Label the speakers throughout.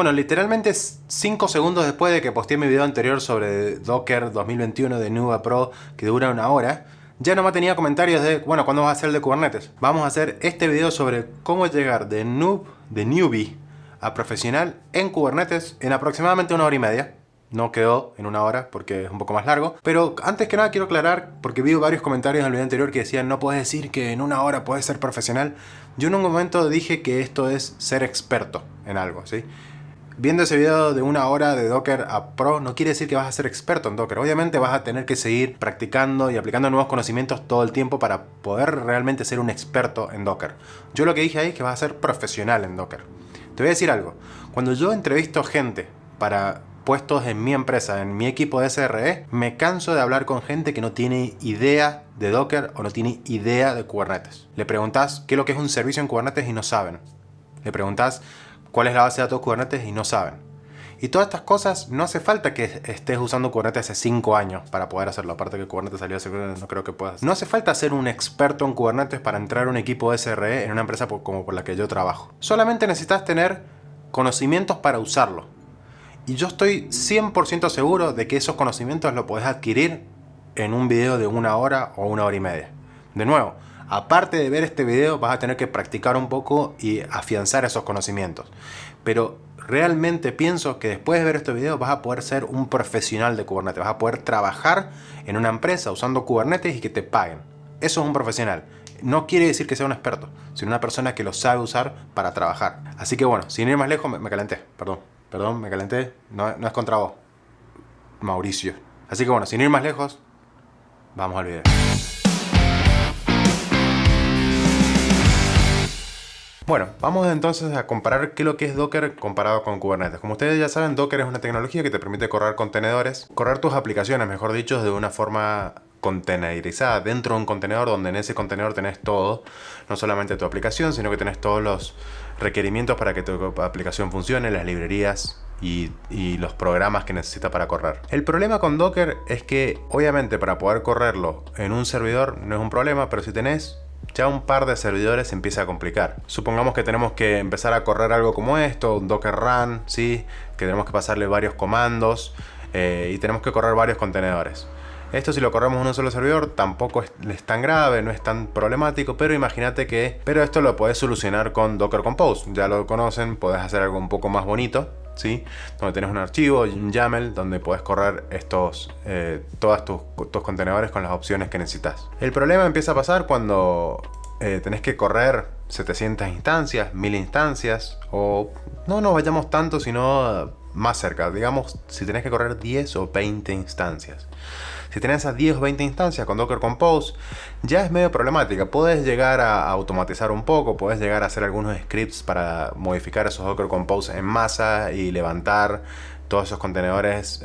Speaker 1: Bueno, literalmente 5 segundos después de que posteé mi video anterior sobre Docker 2021 de Nuba Pro, que dura 1 hora, ya nomás tenía comentarios de, bueno, ¿cuándo vas a hacer el de Kubernetes? Vamos a hacer este video sobre cómo llegar de newbie a profesional en Kubernetes en aproximadamente 1 hora y media. No quedó en 1 hora porque es un poco más largo. Pero antes que nada quiero aclarar, porque vi varios comentarios en el video anterior que decían no puedes decir que en 1 hora puedes ser profesional. Yo en un momento dije que esto es ser experto en algo, ¿sí? Viendo ese video de 1 hora de Docker a Pro no quiere decir que vas a ser experto en Docker. Obviamente vas a tener que seguir practicando y aplicando nuevos conocimientos todo el tiempo para poder realmente ser un experto en Docker. Yo lo que dije ahí es que vas a ser profesional en Docker. Te voy a decir algo. Cuando yo entrevisto gente para puestos en mi empresa, en mi equipo de SRE, me canso de hablar con gente que no tiene idea de Docker o no tiene idea de Kubernetes. Le preguntás qué es lo que es un servicio en Kubernetes y no saben. Le preguntás cuál es la base de datos Kubernetes y no saben. Y todas estas cosas no hace falta que estés usando Kubernetes hace 5 años para poder hacerlo. Aparte que Kubernetes salió hace, no creo que puedas. No hace falta ser un experto en Kubernetes para entrar a un equipo de SRE en una empresa como por la que yo trabajo. Solamente necesitas tener conocimientos para usarlo. Y yo estoy 100% seguro de que esos conocimientos los podés adquirir en un video de 1 hora o 1 hora y media. De nuevo, aparte de ver este video, vas a tener que practicar un poco y afianzar esos conocimientos. Pero realmente pienso que después de ver este video vas a poder ser un profesional de Kubernetes. Vas a poder trabajar en una empresa usando Kubernetes y que te paguen. Eso es un profesional. No quiere decir que sea un experto, sino una persona que lo sabe usar para trabajar. Así que bueno, sin ir más lejos, me calenté. Perdón, me calenté. No es contra vos, Mauricio. Así que bueno, sin ir más lejos, vamos al video. Bueno, vamos entonces a comparar qué es lo que es Docker comparado con Kubernetes. Como ustedes ya saben, Docker es una tecnología que te permite correr contenedores, correr tus aplicaciones, mejor dicho, de una forma containerizada dentro de un contenedor, donde en ese contenedor tenés todo, no solamente tu aplicación, sino que tenés todos los requerimientos para que tu aplicación funcione, las librerías y los programas que necesita para correr. El problema con Docker es que obviamente para poder correrlo en un servidor no es un problema, pero si tenés ya un par de servidores se empieza a complicar. Supongamos que tenemos que empezar a correr algo como esto, un Docker Run, ¿sí? Que tenemos que pasarle varios comandos y tenemos que correr varios contenedores. Esto si lo corremos en un solo servidor tampoco es tan grave, no es tan problemático, pero imagínate que... Pero esto lo podés solucionar con Docker Compose, ya lo conocen, podés hacer algo un poco más bonito, ¿sí? Donde tenés un archivo y un YAML donde podés correr todos tus contenedores con las opciones que necesitas. El problema empieza a pasar cuando tenés que correr 700 instancias, 1000 instancias, o no nos vayamos tanto, sino más cerca. Digamos, si tenés que correr 10 o 20 instancias. Si tenés esas 10 o 20 instancias con Docker Compose, ya es medio problemática. Puedes llegar a automatizar un poco, puedes llegar a hacer algunos scripts para modificar esos Docker Compose en masa y levantar todos esos contenedores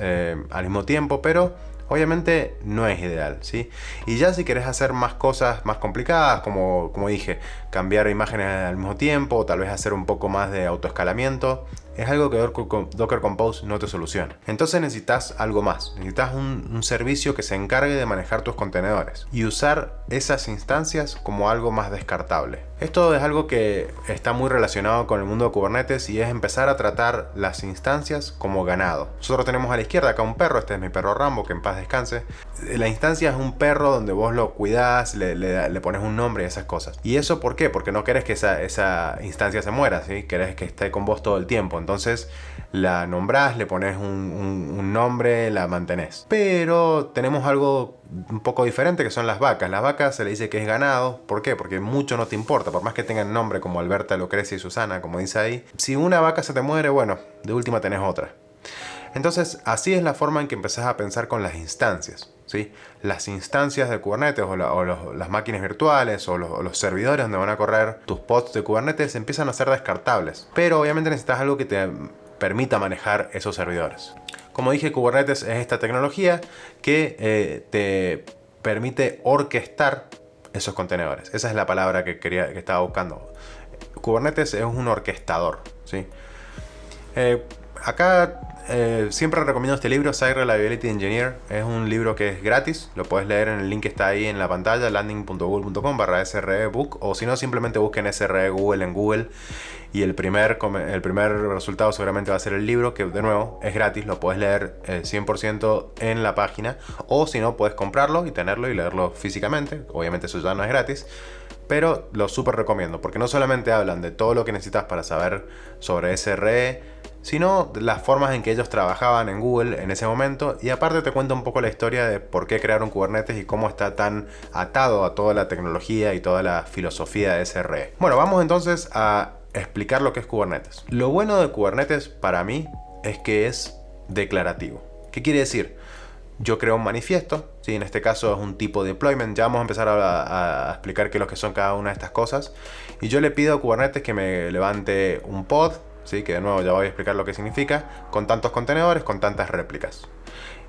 Speaker 1: al mismo tiempo, pero obviamente no es ideal, ¿sí? Y ya si querés hacer más cosas más complicadas, como dije, cambiar imágenes al mismo tiempo, o tal vez hacer un poco más de autoescalamiento, es algo que Docker Compose no te soluciona. Entonces necesitas algo más. Necesitas un servicio que se encargue de manejar tus contenedores y usar esas instancias como algo más descartable. Esto es algo que está muy relacionado con el mundo de Kubernetes y es empezar a tratar las instancias como ganado. Nosotros tenemos a la izquierda acá un perro, este es mi perro Rambo, que en paz descanse. La instancia es un perro donde vos lo cuidás, le pones un nombre y esas cosas. ¿Y eso por qué? Porque no querés que esa instancia se muera, ¿sí? Querés que esté con vos todo el tiempo. Entonces la nombrás, le pones un nombre, la mantenés. Pero tenemos algo un poco diferente que son las vacas. Las vacas se le dice que es ganado. ¿Por qué? Porque mucho no te importa. Por más que tengan nombre como Alberta, Lucrecia y Susana, como dice ahí. Si una vaca se te muere, bueno, de última tenés otra. Entonces así es la forma en que empezás a pensar con las instancias, ¿sí? Las instancias de Kubernetes o las máquinas virtuales o los servidores donde van a correr tus pods de Kubernetes empiezan a ser descartables. Pero obviamente necesitas algo que te permita manejar esos servidores. Como dije, Kubernetes es esta tecnología que te permite orquestar esos contenedores. Esa es la palabra que estaba buscando. Kubernetes es un orquestador, ¿sí? Acá siempre recomiendo este libro, Site Reliability Engineer. Es un libro que es gratis, lo puedes leer en el link que está ahí en la pantalla, landing.google.com/srebook, o si no, simplemente busquen SRE Google en Google y el primer resultado seguramente va a ser el libro, que de nuevo es gratis, lo puedes leer 100% en la página, o si no, puedes comprarlo y tenerlo y leerlo físicamente. Obviamente eso ya no es gratis, pero lo súper recomiendo, porque no solamente hablan de todo lo que necesitas para saber sobre SRE, sino de las formas en que ellos trabajaban en Google en ese momento, y aparte te cuenta un poco la historia de por qué crearon Kubernetes y cómo está tan atado a toda la tecnología y toda la filosofía de SRE. Bueno, vamos entonces a explicar lo que es Kubernetes. Lo bueno de Kubernetes para mí es que es declarativo. ¿Qué quiere decir? Yo creo un manifiesto, ¿sí? En este caso es un tipo de deployment. Ya vamos a empezar a explicar qué es lo que son cada una de estas cosas. Y yo le pido a Kubernetes que me levante un pod, ¿sí? Que de nuevo ya voy a explicar lo que significa, con tantos contenedores, con tantas réplicas.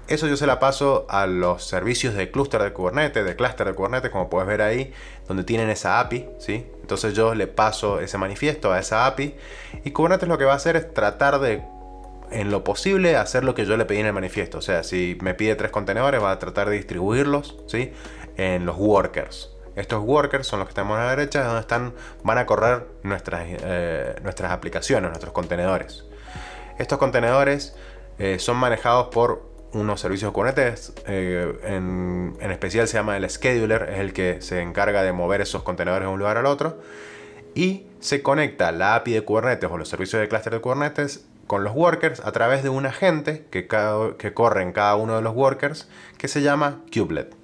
Speaker 1: Eso yo se la paso a los servicios de clúster de Kubernetes, de clúster de Kubernetes, como puedes ver ahí, donde tienen esa API, ¿sí? Entonces yo le paso ese manifiesto a esa API, y Kubernetes lo que va a hacer es tratar de, en lo posible, hacer lo que yo le pedí en el manifiesto. O sea, si me pide 3 contenedores, va a tratar de distribuirlos, ¿sí? En los workers. Estos workers son los que tenemos a la derecha, donde van a correr nuestras aplicaciones, nuestros contenedores. Estos contenedores son manejados por unos servicios de Kubernetes, en especial se llama el scheduler, es el que se encarga de mover esos contenedores de un lugar al otro, y se conecta la API de Kubernetes o los servicios de clúster de Kubernetes con los workers a través de un agente que corre en cada uno de los workers, que se llama kubelet.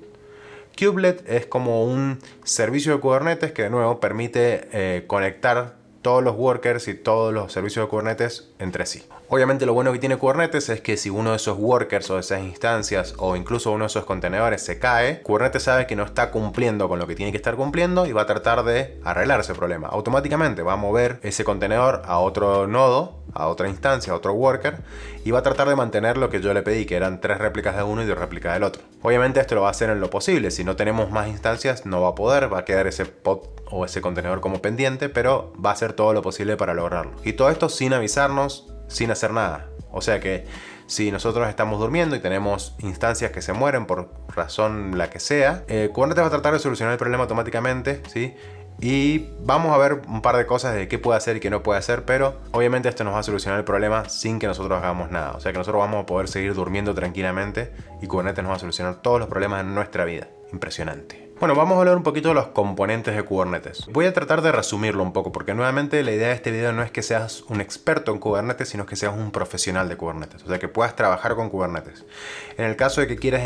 Speaker 1: Kubelet es como un servicio de Kubernetes que de nuevo permite conectar todos los workers y todos los servicios de Kubernetes entre sí. Obviamente lo bueno que tiene Kubernetes es que si uno de esos workers o de esas instancias o incluso uno de esos contenedores se cae, Kubernetes sabe que no está cumpliendo con lo que tiene que estar cumpliendo y va a tratar de arreglar ese problema. Automáticamente va a mover ese contenedor a otro nodo, a otra instancia, a otro worker, y va a tratar de mantener lo que yo le pedí, que eran 3 réplicas de uno y 2 réplicas del otro. Obviamente esto lo va a hacer en lo posible. Si no tenemos más instancias no va a poder, va a quedar ese pod o ese contenedor como pendiente, pero va a hacer todo lo posible para lograrlo. Y todo esto sin avisarnos, sin hacer nada. O sea que si nosotros estamos durmiendo y tenemos instancias que se mueren por razón la que sea, Kubernetes va a tratar de solucionar el problema automáticamente, ¿sí? Y vamos a ver un par de cosas de qué puede hacer y qué no puede hacer, pero obviamente esto nos va a solucionar el problema sin que nosotros hagamos nada. O sea que nosotros vamos a poder seguir durmiendo tranquilamente y Kubernetes nos va a solucionar todos los problemas en nuestra vida. Impresionante. Bueno, vamos a hablar un poquito de los componentes de Kubernetes. Voy a tratar de resumirlo un poco, porque nuevamente la idea de este video no es que seas un experto en Kubernetes, sino que seas un profesional de Kubernetes, o sea que puedas trabajar con Kubernetes. En el caso de que quieras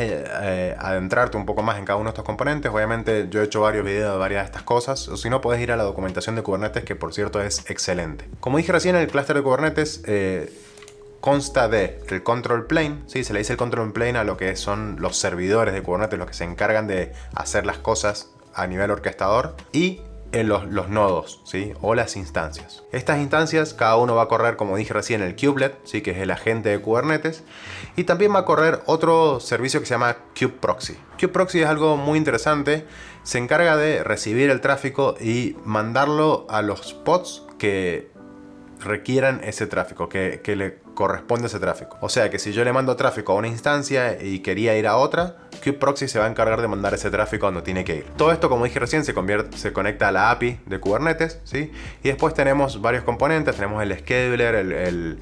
Speaker 1: adentrarte un poco más en cada uno de estos componentes, obviamente yo he hecho varios videos de varias de estas cosas, o si no, puedes ir a la documentación de Kubernetes, que por cierto es excelente. Como dije recién, el clúster de Kubernetes consta de el control plane, ¿sí? Se le dice el control plane a lo que son los servidores de Kubernetes, los que se encargan de hacer las cosas a nivel orquestador, y en los nodos, ¿sí? O las instancias. Estas instancias, cada uno va a correr, como dije recién, el kubelet, ¿sí? Que es el agente de Kubernetes, y también va a correr otro servicio que se llama kubeproxy. Kubeproxy es algo muy interesante, se encarga de recibir el tráfico y mandarlo a los pods que requieran ese tráfico, que le corresponde ese tráfico. O sea que si yo le mando tráfico a una instancia y quería ir a otra, kubeproxy se va a encargar de mandar ese tráfico donde tiene que ir. Todo esto, como dije recién, se conecta a la API de Kubernetes, ¿sí? Y después tenemos varios componentes, tenemos el scheduler, el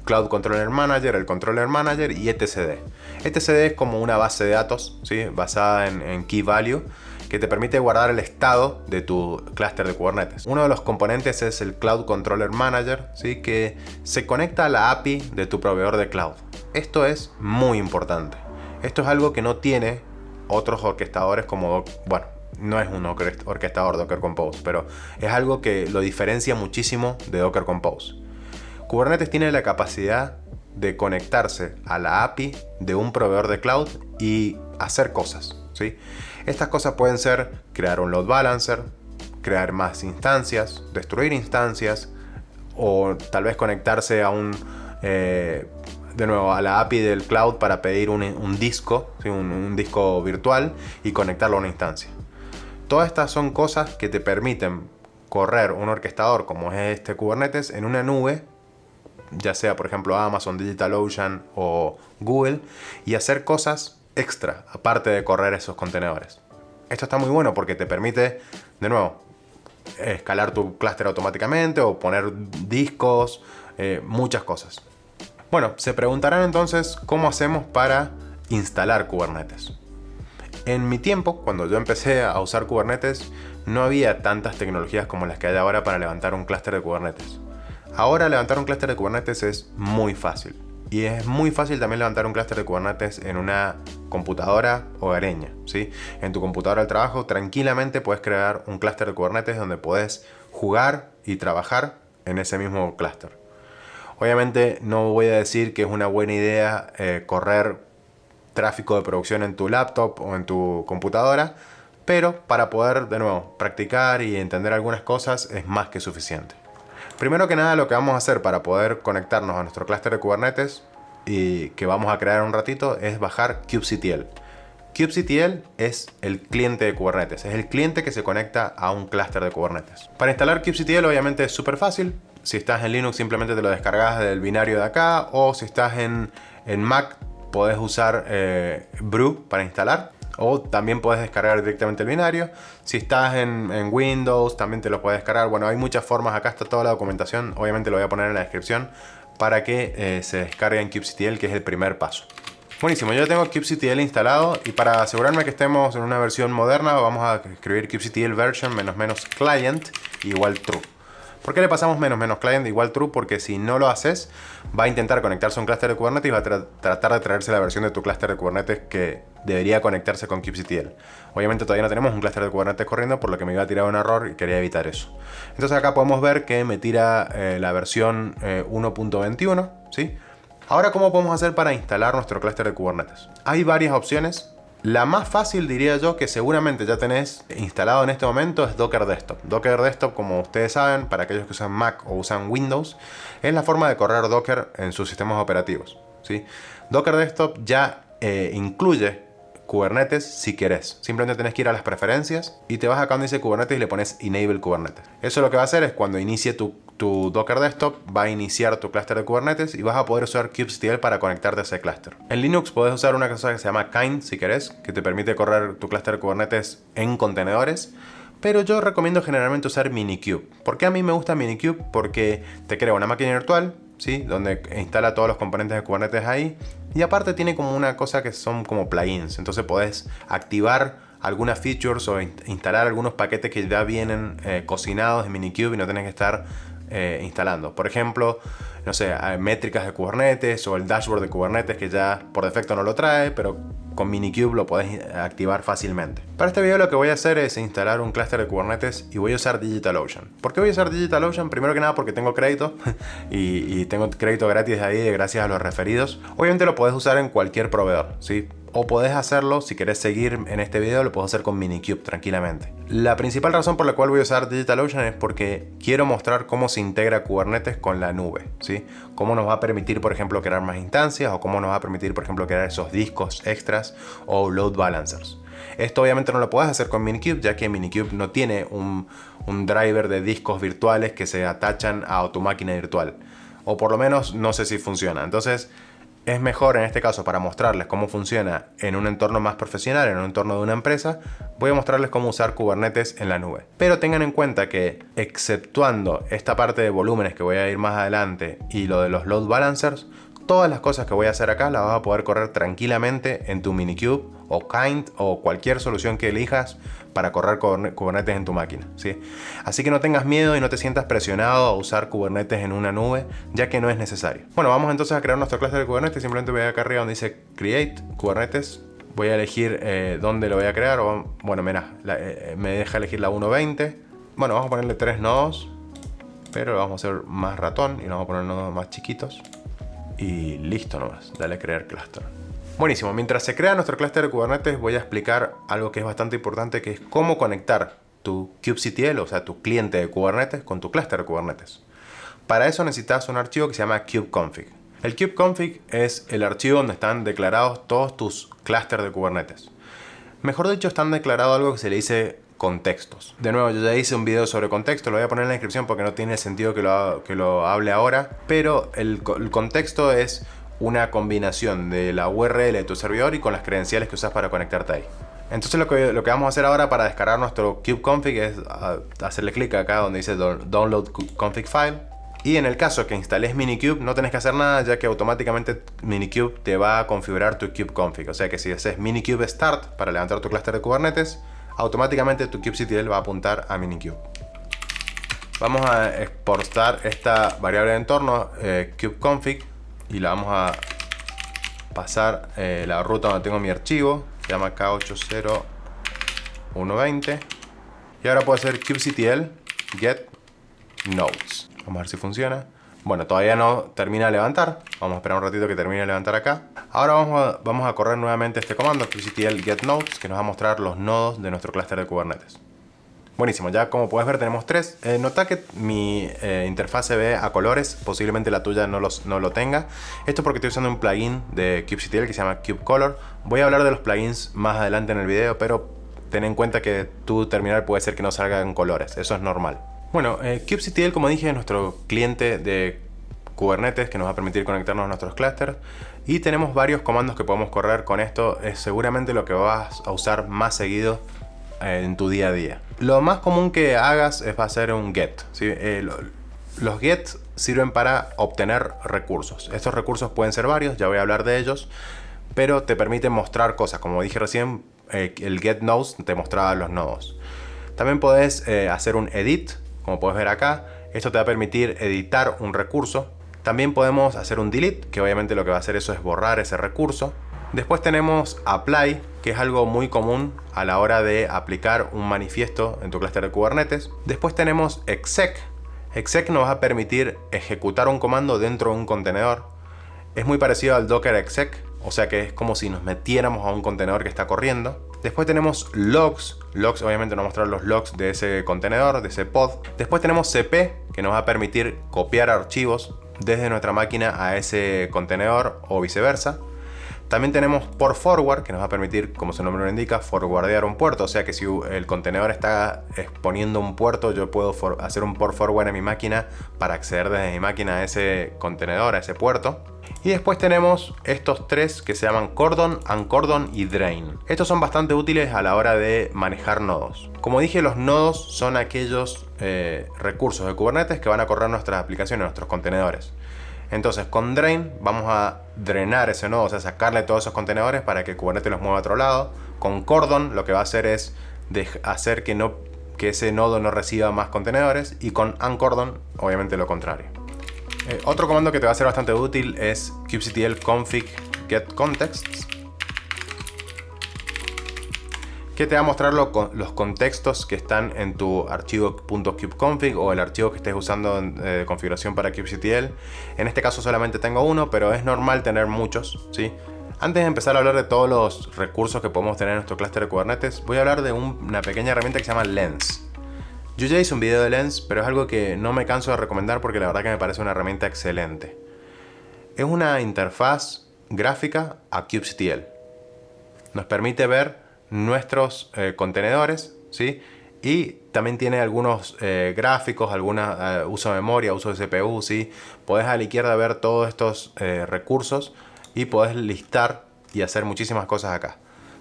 Speaker 1: Cloud Controller Manager, el Controller Manager y etcd. Etcd es como una base de datos, ¿sí? Basada en Key Value, que te permite guardar el estado de tu clúster de Kubernetes. Uno de los componentes es el Cloud Controller Manager, ¿sí? Que se conecta a la API de tu proveedor de cloud. Esto es muy importante. Esto es algo que no tiene otros orquestadores como, bueno, no es un orquestador Docker Compose, pero es algo que lo diferencia muchísimo de Docker Compose. Kubernetes tiene la capacidad de conectarse a la API de un proveedor de cloud y hacer cosas, ¿sí? Estas cosas pueden ser crear un load balancer, crear más instancias, destruir instancias, o tal vez conectarse a de nuevo a la API del cloud para pedir un disco, ¿sí? un disco virtual, y conectarlo a una instancia. Todas estas son cosas que te permiten correr un orquestador como es este Kubernetes en una nube, ya sea por ejemplo Amazon, DigitalOcean o Google, y hacer cosas extra, aparte de correr esos contenedores. Esto está muy bueno porque te permite, de nuevo, escalar tu clúster automáticamente o poner discos, muchas cosas. Bueno, se preguntarán entonces cómo hacemos para instalar Kubernetes. En mi tiempo, cuando yo empecé a usar Kubernetes, no había tantas tecnologías como las que hay ahora para levantar un clúster de Kubernetes. Ahora levantar un clúster de Kubernetes es muy fácil. Y es muy fácil también levantar un clúster de Kubernetes en una computadora hogareña, ¿sí? En tu computadora de trabajo tranquilamente puedes crear un clúster de Kubernetes donde puedes jugar y trabajar en ese mismo clúster. Obviamente no voy a decir que es una buena idea correr tráfico de producción en tu laptop o en tu computadora, pero para poder, de nuevo, practicar y entender algunas cosas es más que suficiente. Primero que nada, lo que vamos a hacer para poder conectarnos a nuestro clúster de Kubernetes y que vamos a crear un ratito es bajar kubectl. kubectl es el cliente de Kubernetes, es el cliente que se conecta a un clúster de Kubernetes. Para instalar kubectl obviamente es súper fácil. Si estás en Linux simplemente te lo descargas del binario de acá, o si estás en Mac podés usar brew para instalar, o también puedes descargar directamente el binario. Si estás en Windows también te lo puedes descargar. Bueno, hay muchas formas, acá está toda la documentación, obviamente lo voy a poner en la descripción para que se descargue en kubectl, que es el primer paso. Buenísimo, yo tengo kubectl instalado y para asegurarme que estemos en una versión moderna vamos a escribir kubectl version -- client igual true. ¿Por qué le pasamos -- client igual true? Porque si no lo haces, va a intentar conectarse a un clúster de Kubernetes y va a tratar de traerse la versión de tu clúster de Kubernetes que debería conectarse con kubectl. Obviamente todavía no tenemos un clúster de Kubernetes corriendo, por lo que me iba a tirar un error y quería evitar eso. Entonces acá podemos ver que me tira la versión 1.21, ¿sí? Ahora, ¿cómo podemos hacer para instalar nuestro clúster de Kubernetes? Hay varias opciones. La más fácil, diría yo, que seguramente ya tenés instalado en este momento, es Docker Desktop. Docker Desktop, como ustedes saben, para aquellos que usan Mac o usan Windows, es la forma de correr Docker en sus sistemas operativos, ¿sí? Docker Desktop ya incluye Kubernetes si querés. Simplemente tenés que ir a las preferencias y te vas acá donde dice Kubernetes y le pones Enable Kubernetes. Eso lo que va a hacer es cuando inicie tu Docker Desktop, va a iniciar tu clúster de Kubernetes y vas a poder usar kubectl para conectarte a ese clúster. En Linux podés usar una cosa que se llama Kind, si querés, que te permite correr tu clúster de Kubernetes en contenedores. Pero yo recomiendo generalmente usar Minikube. ¿Por qué a mí me gusta Minikube? Porque te crea una máquina virtual, ¿sí? Donde instala todos los componentes de Kubernetes ahí. Y aparte tiene como una cosa que son como plugins. Entonces podés activar algunas features o instalar algunos paquetes que ya vienen cocinados en Minikube y no tenés que estar instalando. Por ejemplo, no sé, métricas de Kubernetes o el dashboard de Kubernetes que ya por defecto no lo trae, pero con Minikube lo podés activar fácilmente. Para este video lo que voy a hacer es instalar un clúster de Kubernetes y voy a usar DigitalOcean. ¿Por qué voy a usar DigitalOcean? Primero que nada porque tengo crédito y tengo crédito gratis de ahí gracias a los referidos. Obviamente lo podés usar en cualquier proveedor, ¿sí? O podés hacerlo, si querés seguir en este video, lo podés hacer con Minikube tranquilamente. La principal razón por la cual voy a usar DigitalOcean es porque quiero mostrar cómo se integra Kubernetes con la nube, ¿sí? Cómo nos va a permitir, por ejemplo, crear más instancias o cómo nos va a permitir, por ejemplo, crear esos discos extras o load balancers. Esto obviamente no lo puedes hacer con Minikube, ya que Minikube no tiene un driver de discos virtuales que se atachan a tu máquina virtual. O por lo menos no sé si funciona. Entonces es mejor en este caso, para mostrarles cómo funciona en un entorno más profesional, en un entorno de una empresa, voy a mostrarles cómo usar Kubernetes en la nube. Pero tengan en cuenta que, exceptuando esta parte de volúmenes que voy a ir más adelante y lo de los load balancers, todas las cosas que voy a hacer acá las vas a poder correr tranquilamente en tu Minikube o Kind o cualquier solución que elijas para correr Kubernetes en tu máquina, ¿sí? Así que no tengas miedo y no te sientas presionado a usar Kubernetes en una nube, ya que no es necesario. Bueno, vamos entonces a crear nuestro clúster de Kubernetes. Simplemente voy acá arriba donde dice Create Kubernetes. Voy a elegir dónde lo voy a crear. Bueno, mira, me deja elegir la 1.20. Bueno, vamos a ponerle 3 nodos, pero lo vamos a hacer más ratón y lo vamos a poner nodos más chiquitos. Y listo nomás, dale a crear clúster. Buenísimo, mientras se crea nuestro clúster de Kubernetes voy a explicar algo que es bastante importante, que es cómo conectar tu kubectl, o sea tu cliente de Kubernetes, con tu clúster de Kubernetes. Para eso necesitas un archivo que se llama kubeconfig. El kubeconfig es el archivo donde están declarados todos tus clústeres de Kubernetes. Mejor dicho, están declarados algo que se le dice contextos. De nuevo, yo ya hice un video sobre contexto, lo voy a poner en la descripción porque no tiene sentido que lo hable ahora, pero el contexto es una combinación de la URL de tu servidor y con las credenciales que usas para conectarte ahí. Entonces lo que vamos a hacer ahora para descargar nuestro kubeconfig es hacerle clic acá donde dice Download Config File. Y en el caso que instales Minikube no tenés que hacer nada, ya que automáticamente Minikube te va a configurar tu kubeconfig. O sea que si haces Minikube Start para levantar tu clúster de Kubernetes, automáticamente tu kubectl va a apuntar a Minikube. Vamos a exportar esta variable de entorno kubeconfig y la vamos a pasar la ruta donde tengo mi archivo, se llama K80120. Y ahora puedo hacer kubectl get nodes. Vamos a ver si funciona. Bueno, todavía no termina de levantar. Vamos a esperar un ratito que termine de levantar acá. Ahora vamos a correr nuevamente este comando kubectl get nodes, que nos va a mostrar los nodos de nuestro clúster de Kubernetes. Buenísimo, ya como puedes ver tenemos tres. Nota que mi interfaz se ve a colores, posiblemente la tuya no lo tenga. Esto es porque estoy usando un plugin de kubectl que se llama kubecolor. Voy a hablar de los plugins más adelante en el video, pero ten en cuenta que tu terminal puede ser que no salga en colores, eso es normal. Bueno, kubectl, como dije, es nuestro cliente de Kubernetes que nos va a permitir conectarnos a nuestros clústeres. Y tenemos varios comandos que podemos correr con esto. Es seguramente lo que vas a usar más seguido en tu día a día. Lo más común que hagas es hacer un get, ¿sí? Los get sirven para obtener recursos. Estos recursos pueden ser varios, ya voy a hablar de ellos, pero te permiten mostrar cosas. Como dije recién, el get nodes te mostraba los nodos. También podés hacer un edit, como puedes ver acá. Esto te va a permitir editar un recurso. También podemos hacer un delete, que obviamente lo que va a hacer eso es borrar ese recurso. Después tenemos apply, que es algo muy común a la hora de aplicar un manifiesto en tu clúster de Kubernetes. Después tenemos exec. Exec nos va a permitir ejecutar un comando dentro de un contenedor. Es muy parecido al docker exec, o sea que es como si nos metiéramos a un contenedor que está corriendo. Después tenemos logs. Logs obviamente nos va a mostrar los logs de ese contenedor, de ese pod. Después tenemos cp, que nos va a permitir copiar archivos desde nuestra máquina a ese contenedor o viceversa. También tenemos port forward, que nos va a permitir, como su nombre lo indica, forwardear un puerto. O sea que si el contenedor está exponiendo un puerto, yo puedo hacer un port forward en mi máquina para acceder desde mi máquina a ese contenedor, a ese puerto. Y después tenemos estos tres que se llaman cordon, uncordon y drain. Estos son bastante útiles a la hora de manejar nodos. Como dije, los nodos son aquellos recursos de Kubernetes que van a correr nuestras aplicaciones, nuestros contenedores. Entonces con drain vamos a drenar ese nodo, o sea, sacarle todos esos contenedores para que Kubernetes los mueva a otro lado. Con cordon lo que va a hacer es hacer que ese nodo no reciba más contenedores. Y con uncordon obviamente lo contrario. Otro comando que te va a ser bastante útil es kubectl config get contexts, que te va a mostrar los contextos que están en tu archivo .kubeconfig o el archivo que estés usando de configuración para kubectl. En este caso solamente tengo uno, pero es normal tener muchos, ¿sí? Antes de empezar a hablar de todos los recursos que podemos tener en nuestro clúster de Kubernetes, voy a hablar de una pequeña herramienta que se llama Lens. Yo ya hice un video de Lens, pero es algo que no me canso de recomendar porque la verdad que me parece una herramienta excelente. Es una interfaz gráfica a kubectl. Nos permite ver nuestros contenedores, ¿sí? Y también tiene algunos gráficos, uso de memoria, uso de CPU, ¿sí? Podés a la izquierda ver todos estos recursos y podés listar y hacer muchísimas cosas acá.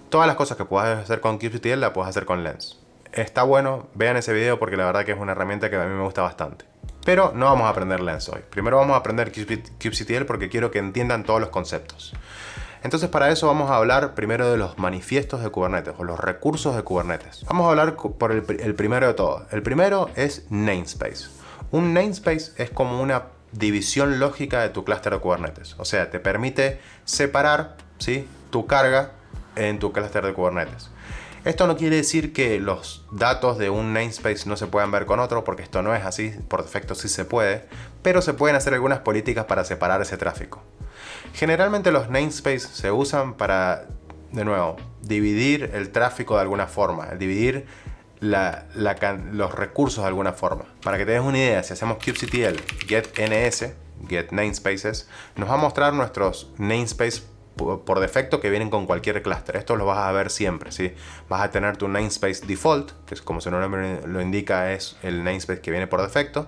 Speaker 1: Todas las cosas que puedas hacer con kubectl las puedes hacer con Lens. Está bueno, vean ese video porque la verdad que es una herramienta que a mí me gusta bastante. Pero no vamos a aprender Lens hoy. Primero vamos a aprender kubectl porque quiero que entiendan todos los conceptos. Entonces para eso vamos a hablar primero de los manifiestos de Kubernetes o los recursos de Kubernetes. Vamos a hablar por el primero de todos. El primero es namespace. Un namespace es como una división lógica de tu clúster de Kubernetes. O sea, te permite separar, ¿sí?, tu carga en tu clúster de Kubernetes. Esto no quiere decir que los datos de un namespace no se puedan ver con otro, porque esto no es así, por defecto sí se puede, pero se pueden hacer algunas políticas para separar ese tráfico. Generalmente los namespaces se usan para, de nuevo, dividir el tráfico de alguna forma, dividir los recursos de alguna forma. Para que te des una idea, si hacemos kubectl get ns, get namespaces, nos va a mostrar nuestros namespaces por defecto que vienen con cualquier clúster. Esto lo vas a ver siempre, ¿sí? Vas a tener tu namespace default, que es como su nombre lo indica, es el namespace que viene por defecto.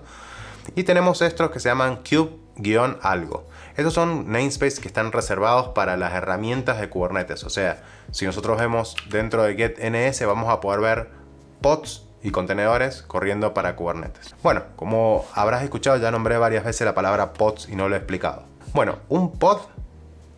Speaker 1: Y tenemos estos que se llaman kube-algo. Estos son namespaces que están reservados para las herramientas de Kubernetes. O sea, si nosotros vemos dentro de getNS vamos a poder ver pods y contenedores corriendo para Kubernetes. Bueno, como habrás escuchado, ya nombré varias veces la palabra pods y no lo he explicado. Bueno, un pod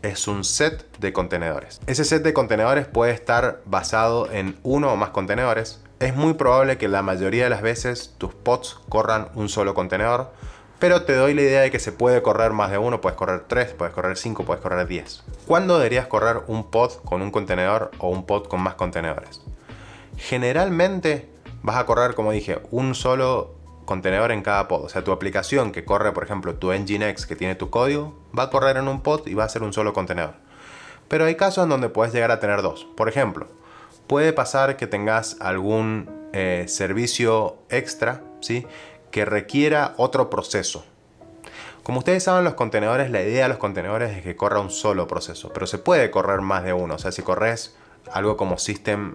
Speaker 1: es un set de contenedores. Ese set de contenedores puede estar basado en uno o más contenedores. Es muy probable que la mayoría de las veces tus pods corran un solo contenedor, pero te doy la idea de que se puede correr más de uno. Puedes correr 3, puedes correr 5, puedes correr 10. ¿Cuándo deberías correr un pod con un contenedor o un pod con más contenedores? Generalmente vas a correr, como dije, un solo contenedor en cada pod. O sea, tu aplicación que corre, por ejemplo, tu Nginx que tiene tu código, va a correr en un pod y va a ser un solo contenedor. Pero hay casos en donde puedes llegar a tener dos. Por ejemplo, puede pasar que tengas algún servicio extra, ¿sí?, que requiera otro proceso. Como ustedes saben, los contenedores, la idea de los contenedores es que corra un solo proceso, pero se puede correr más de uno. O sea, si corres algo como System,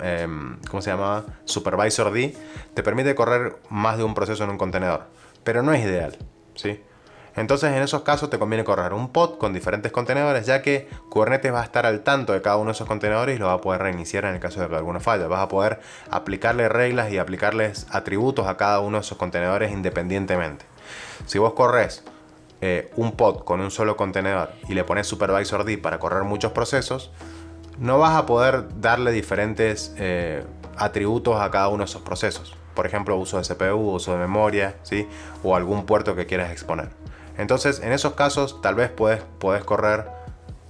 Speaker 1: ¿cómo se llama? Supervisor D, te permite correr más de un proceso en un contenedor, pero no es ideal, ¿sí? Entonces, en esos casos te conviene correr un pod con diferentes contenedores, ya que Kubernetes va a estar al tanto de cada uno de esos contenedores y lo va a poder reiniciar en el caso de que alguno falle. Vas a poder aplicarle reglas y aplicarles atributos a cada uno de esos contenedores independientemente. Si vos corres un pod con un solo contenedor y le pones Supervisor D para correr muchos procesos, no vas a poder darle diferentes atributos a cada uno de esos procesos. Por ejemplo, uso de CPU, uso de memoria, ¿sí?, o algún puerto que quieras exponer. Entonces, en esos casos, tal vez podés correr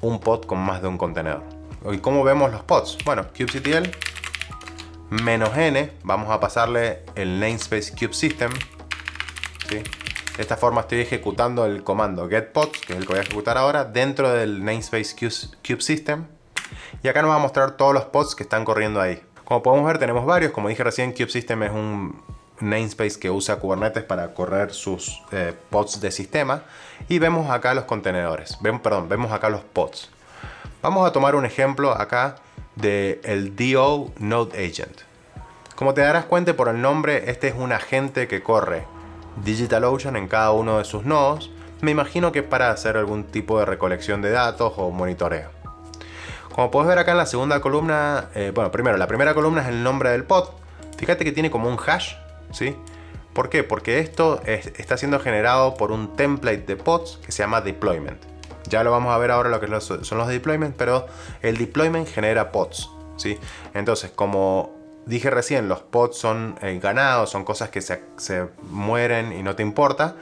Speaker 1: un pod con más de un contenedor. ¿Y cómo vemos los pods? Bueno, kubectl -n, vamos a pasarle el namespace kubesystem, ¿sí? De esta forma estoy ejecutando el comando getPods, que es el que voy a ejecutar ahora, dentro del namespace kubesystem. Y acá nos va a mostrar todos los pods que están corriendo ahí. Como podemos ver, tenemos varios. Como dije recién, kubesystem es un namespace que usa Kubernetes para correr sus pods de sistema. Y vemos acá los contenedores. Vemos acá los pods. Vamos a tomar un ejemplo acá del DO Node Agent. Como te darás cuenta por el nombre, este es un agente que corre DigitalOcean en cada uno de sus nodos. Me imagino que es para hacer algún tipo de recolección de datos o monitoreo. Como puedes ver acá en la segunda columna, primero, la primera columna es el nombre del pod. Fíjate que tiene como un hash, ¿sí? ¿Por qué? Porque esto está siendo generado por un template de pods que se llama deployment. Ya lo vamos a ver ahora lo que son los deployments, pero el deployment genera pods, ¿sí? Entonces, como dije recién, los pods son ganados, son cosas que se mueren y no te importa.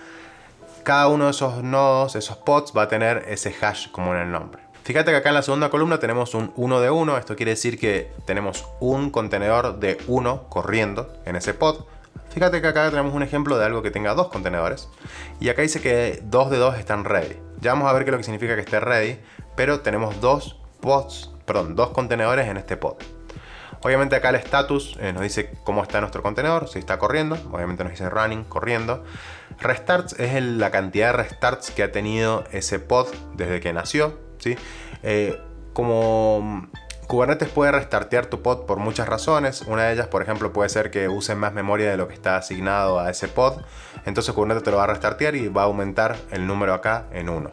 Speaker 1: Cada uno de esos nodos, esos pods, va a tener ese hash como en el nombre. Fíjate que acá en la segunda columna tenemos un 1 de 1. Esto quiere decir que tenemos un contenedor de 1 corriendo en ese pod. Fíjate que acá tenemos un ejemplo de algo que tenga dos contenedores. Y acá dice que 2 de 2 están ready. Ya vamos a ver qué es lo que significa que esté ready. Pero tenemos dos contenedores en este pod. Obviamente acá el status nos dice cómo está nuestro contenedor, si está corriendo. Obviamente nos dice running, corriendo. Restarts es la cantidad de restarts que ha tenido ese pod desde que nació, ¿sí? Como Kubernetes puede restartear tu pod por muchas razones. Una de ellas, por ejemplo, puede ser que use más memoria de lo que está asignado a ese pod. Entonces Kubernetes te lo va a restartear y va a aumentar el número acá en 1.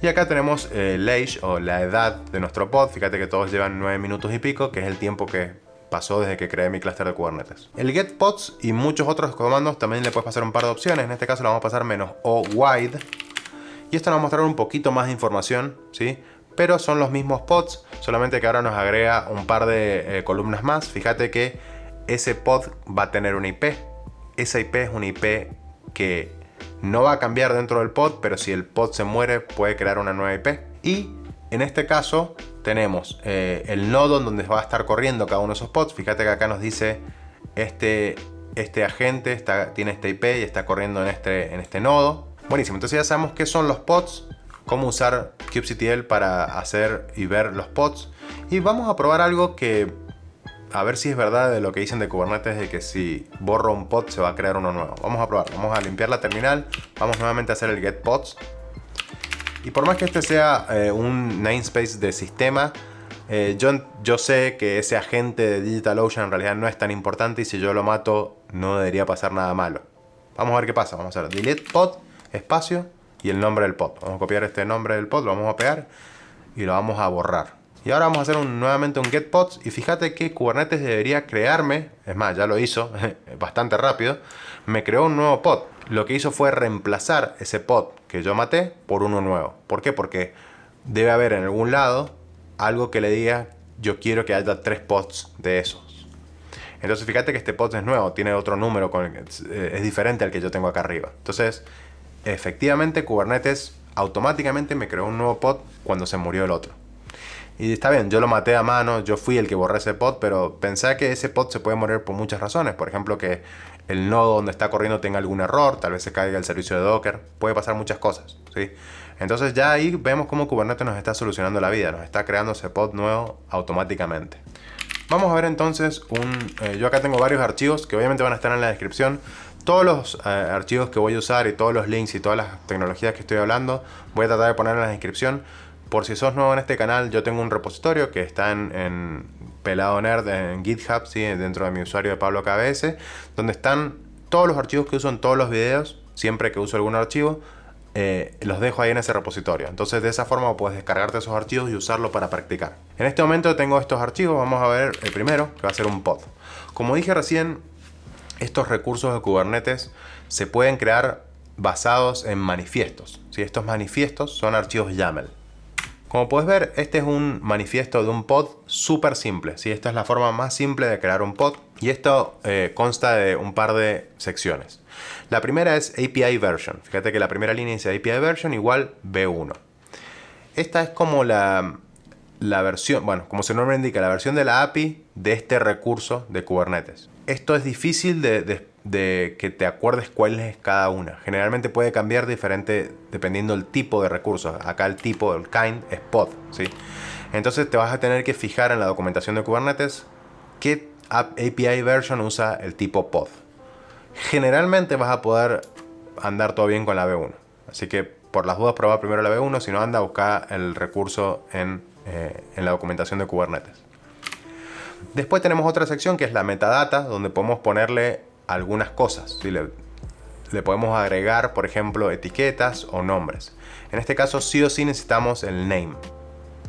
Speaker 1: Y acá tenemos el age o la edad de nuestro pod. Fíjate que todos llevan 9 minutos y pico, que es el tiempo que pasó desde que creé mi clúster de Kubernetes. El getPods y muchos otros comandos también le puedes pasar un par de opciones. En este caso le vamos a pasar -o wide. Y esto nos va a mostrar un poquito más de información, ¿sí? Pero son los mismos pods, solamente que ahora nos agrega un par de columnas más. Fíjate que ese pod va a tener una IP. Esa IP es una IP que no va a cambiar dentro del pod, pero si el pod se muere puede crear una nueva IP. Y en este caso tenemos el nodo en donde va a estar corriendo cada uno de esos pods. Fíjate que acá nos dice este agente tiene esta IP y está corriendo en este nodo. Buenísimo, entonces ya sabemos qué son los pods, cómo usar kubectl para hacer y ver los pods. Y vamos a probar algo que, a ver si es verdad de lo que dicen de Kubernetes, de que si borro un pod se va a crear uno nuevo. Vamos a probar, vamos a limpiar la terminal, vamos nuevamente a hacer el getPods. Y por más que este sea un namespace de sistema, yo sé que ese agente de DigitalOcean en realidad no es tan importante y si yo lo mato no debería pasar nada malo. Vamos a ver qué pasa, vamos a hacer delete pod, espacio, y el nombre del pod. Vamos a copiar este nombre del pod, lo vamos a pegar y lo vamos a borrar. Y ahora vamos a hacer nuevamente un get pods, y fíjate que Kubernetes debería crearme, es más, ya lo hizo bastante rápido, me creó un nuevo pod. Lo que hizo fue reemplazar ese pod que yo maté por uno nuevo. ¿Por qué? Porque debe haber en algún lado algo que le diga yo quiero que haya 3 pods de esos. Entonces fíjate que este pod es nuevo, tiene otro número, es diferente al que yo tengo acá arriba. Entonces efectivamente Kubernetes automáticamente me creó un nuevo pod cuando se murió el otro. Y está bien, yo lo maté a mano, yo fui el que borré ese pod, pero pensé que ese pod se puede morir por muchas razones. Por ejemplo, que el nodo donde está corriendo tenga algún error, tal vez se caiga el servicio de Docker, puede pasar muchas cosas, ¿sí? Entonces ya ahí vemos cómo Kubernetes nos está solucionando la vida, nos está creando ese pod nuevo automáticamente. Vamos a ver entonces yo acá tengo varios archivos que obviamente van a estar en la descripción. Todos los archivos que voy a usar y todos los links y todas las tecnologías que estoy hablando voy a tratar de poner en la descripción. Por si sos nuevo en este canal, yo tengo un repositorio que está en Pelado Nerd en GitHub, ¿sí? Dentro de mi usuario de Pablo KBS, donde están todos los archivos que uso en todos los videos. Siempre que uso algún archivo, los dejo ahí en ese repositorio. Entonces de esa forma puedes descargarte esos archivos y usarlo para practicar. En este momento tengo estos archivos. Vamos a ver el primero, que va a ser un pod. Como dije recién, estos recursos de Kubernetes se pueden crear basados en manifiestos, ¿sí? Estos manifiestos son archivos YAML. Como puedes ver, este es un manifiesto de un pod súper simple, ¿sí? Esta es la forma más simple de crear un pod, y esto consta de un par de secciones. La primera es API version. Fíjate que la primera línea dice API version igual v1. Esta es como la versión, bueno, como su nombre indica, la versión de la API de este recurso de Kubernetes. Esto es difícil de que te acuerdes cuál es cada una. Generalmente puede cambiar diferente dependiendo del tipo de recursos. Acá el tipo, el kind, es pod, ¿sí? Entonces te vas a tener que fijar en la documentación de Kubernetes qué API version usa el tipo pod. Generalmente vas a poder andar todo bien con la v1. Así que por las dudas prueba primero la v1. Si no anda, busca el recurso en la documentación de Kubernetes. Después tenemos otra sección que es la metadata, donde podemos ponerle algunas cosas, ¿sí? Le podemos agregar, por ejemplo, etiquetas o nombres. En este caso sí o sí necesitamos el name,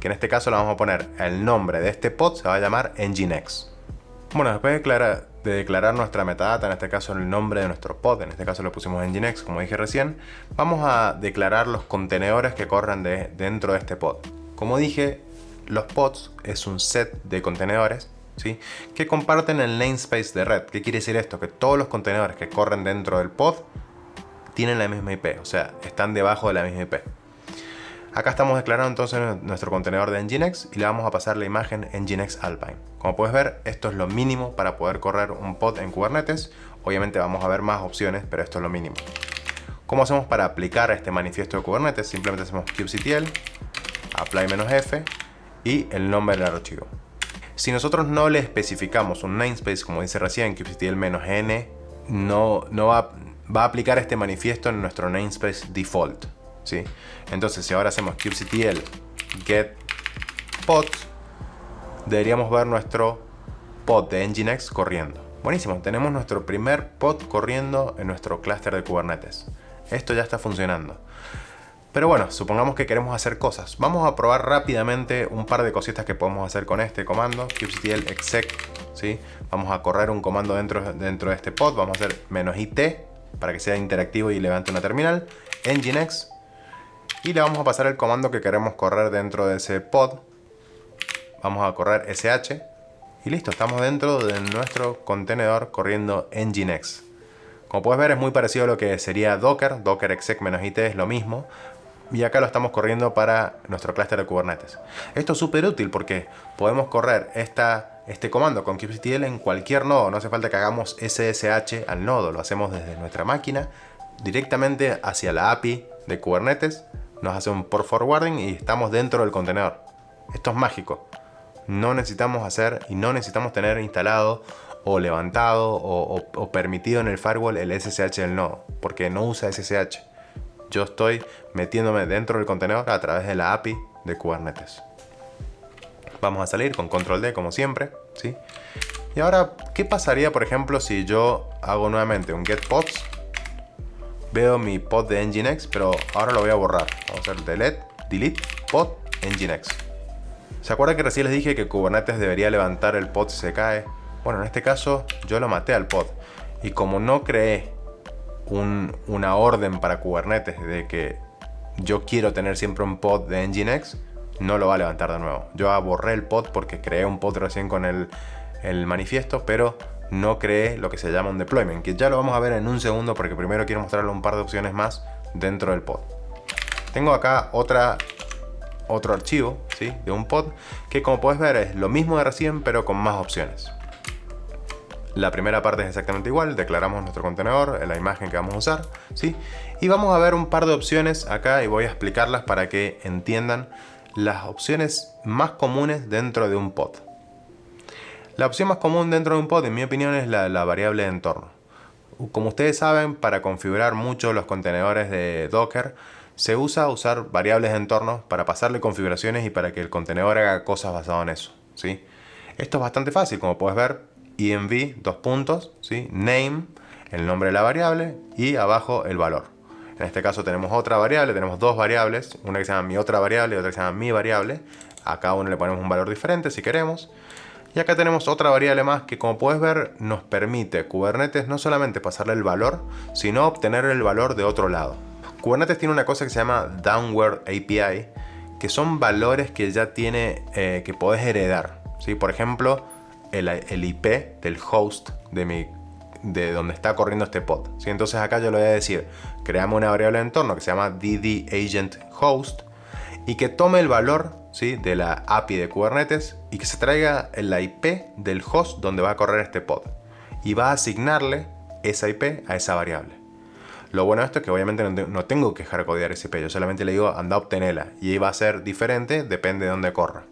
Speaker 1: que en este caso le vamos a poner el nombre de este pod, se va a llamar Nginx. Bueno, después de declarar nuestra metadata, en este caso el nombre de nuestro pod, en este caso le pusimos Nginx, como dije recién, vamos a declarar los contenedores que corren dentro de este pod. Como dije, los pods es un set de contenedores, ¿sí? Que comparten el namespace de red. ¿Qué quiere decir esto? Que todos los contenedores que corren dentro del pod tienen la misma IP, o sea, están debajo de la misma IP. Acá estamos declarando entonces nuestro contenedor de Nginx y le vamos a pasar la imagen Nginx Alpine. Como puedes ver, esto es lo mínimo para poder correr un pod en Kubernetes. Obviamente vamos a ver más opciones, pero esto es lo mínimo. ¿Cómo hacemos para aplicar este manifiesto de Kubernetes? Simplemente hacemos kubectl, apply-f y el nombre del archivo. Si nosotros no le especificamos un namespace, como dice recién, kubectl-n, no va a aplicar este manifiesto en nuestro namespace default, ¿sí? Entonces, si ahora hacemos kubectl get pod, deberíamos ver nuestro pod de Nginx corriendo. Buenísimo, tenemos nuestro primer pod corriendo en nuestro clúster de Kubernetes. Esto ya está funcionando. Pero bueno, supongamos que queremos hacer cosas. Vamos a probar rápidamente un par de cositas que podemos hacer con este comando, kubectl exec, ¿sí? Vamos a correr un comando dentro de este pod, vamos a hacer -it para que sea interactivo y levante una terminal, Nginx, y le vamos a pasar el comando que queremos correr dentro de ese pod. Vamos a correr sh y listo, estamos dentro de nuestro contenedor corriendo Nginx. Como puedes ver, es muy parecido a lo que sería Docker. Docker exec -it es lo mismo. Y acá lo estamos corriendo para nuestro clúster de Kubernetes. Esto es súper útil porque podemos correr este comando con kubectl en cualquier nodo. No hace falta que hagamos SSH al nodo. Lo hacemos desde nuestra máquina directamente hacia la API de Kubernetes. Nos hace un port forwarding y estamos dentro del contenedor. Esto es mágico. No necesitamos hacer y no necesitamos tener instalado o levantado o permitido en el firewall el SSH del nodo, porque no usa SSH. Yo estoy metiéndome dentro del contenedor a través de la API de Kubernetes. Vamos a salir con control D como siempre, ¿sí? Y ahora, ¿qué pasaría por ejemplo si yo hago nuevamente un get pods, veo mi pod de Nginx, pero ahora lo voy a borrar. Vamos a hacer delete pod Nginx. ¿Se acuerdan que recién les dije que Kubernetes debería levantar el pod si se cae? Bueno, en este caso yo lo maté al pod. Y como no creé una orden para Kubernetes de que yo quiero tener siempre un pod de Nginx, no lo va a levantar de nuevo. Yo borré el pod porque creé un pod recién con el manifiesto, pero no creé lo que se llama un deployment, que ya lo vamos a ver en un segundo porque primero quiero mostrarle un par de opciones más dentro del pod. Tengo acá otro archivo, ¿sí?, de un pod que, como puedes ver, es lo mismo de recién pero con más opciones. La primera parte es exactamente igual, declaramos nuestro contenedor, la imagen que vamos a usar, ¿sí? Y vamos a ver un par de opciones acá y voy a explicarlas para que entiendan las opciones más comunes dentro de un pod. La opción más común dentro de un pod, en mi opinión, es la variable de entorno. Como ustedes saben, para configurar mucho los contenedores de Docker, se usa usar variables de entorno para pasarle configuraciones y para que el contenedor haga cosas basadas en eso, ¿sí? Esto es bastante fácil, como puedes ver, env, dos puntos, ¿sí?, name, el nombre de la variable, y abajo el valor. En este caso tenemos otra variable, tenemos dos variables, una que se llama mi otra variable y otra que se llama mi variable. A cada uno le ponemos un valor diferente si queremos. Y acá tenemos otra variable más que, como puedes ver, nos permite Kubernetes no solamente pasarle el valor, sino obtener el valor de otro lado. Kubernetes tiene una cosa que se llama Downward API, que son valores que ya tiene, que podés heredar, ¿sí? Por ejemplo, el IP del host de donde está corriendo este pod, ¿sí? Entonces acá yo le voy a decir, creamos una variable de entorno que se llama ddAgentHost y que tome el valor, ¿sí?, de la API de Kubernetes y que se traiga la IP del host donde va a correr este pod y va a asignarle esa IP a esa variable. Lo bueno de esto es que obviamente no tengo que hardcodear ese IP, yo solamente le digo anda a obtenerla y ahí va a ser diferente, depende de dónde corra.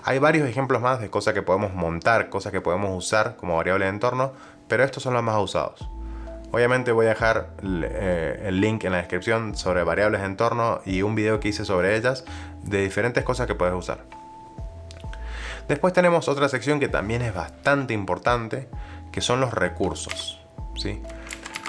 Speaker 1: Hay varios ejemplos más de cosas que podemos montar, cosas que podemos usar como variable de entorno, pero estos son los más usados. Obviamente voy a dejar el link en la descripción sobre variables de entorno y un video que hice sobre ellas de diferentes cosas que puedes usar. Después tenemos otra sección que también es bastante importante, que son los recursos, ¿sí?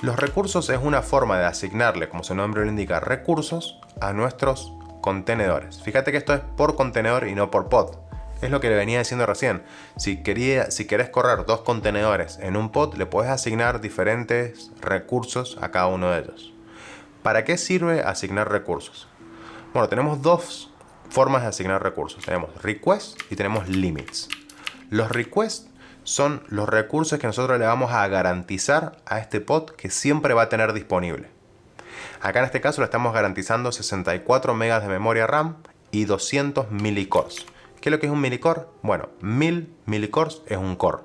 Speaker 1: Los recursos es una forma de asignarle, como su nombre lo indica, recursos a nuestros contenedores. Fíjate que esto es por contenedor y no por pod. Es lo que le venía diciendo recién. Si querés correr dos contenedores en un pod, le puedes asignar diferentes recursos a cada uno de ellos. ¿Para qué sirve asignar recursos? Bueno, tenemos dos formas de asignar recursos. Tenemos requests y tenemos limits. Los requests son los recursos que nosotros le vamos a garantizar a este pod que siempre va a tener disponible. Acá en este caso le estamos garantizando 64 MB de memoria RAM y 200 milicores. ¿Qué es lo que es un milicore? Bueno, 1000 milicores es un core.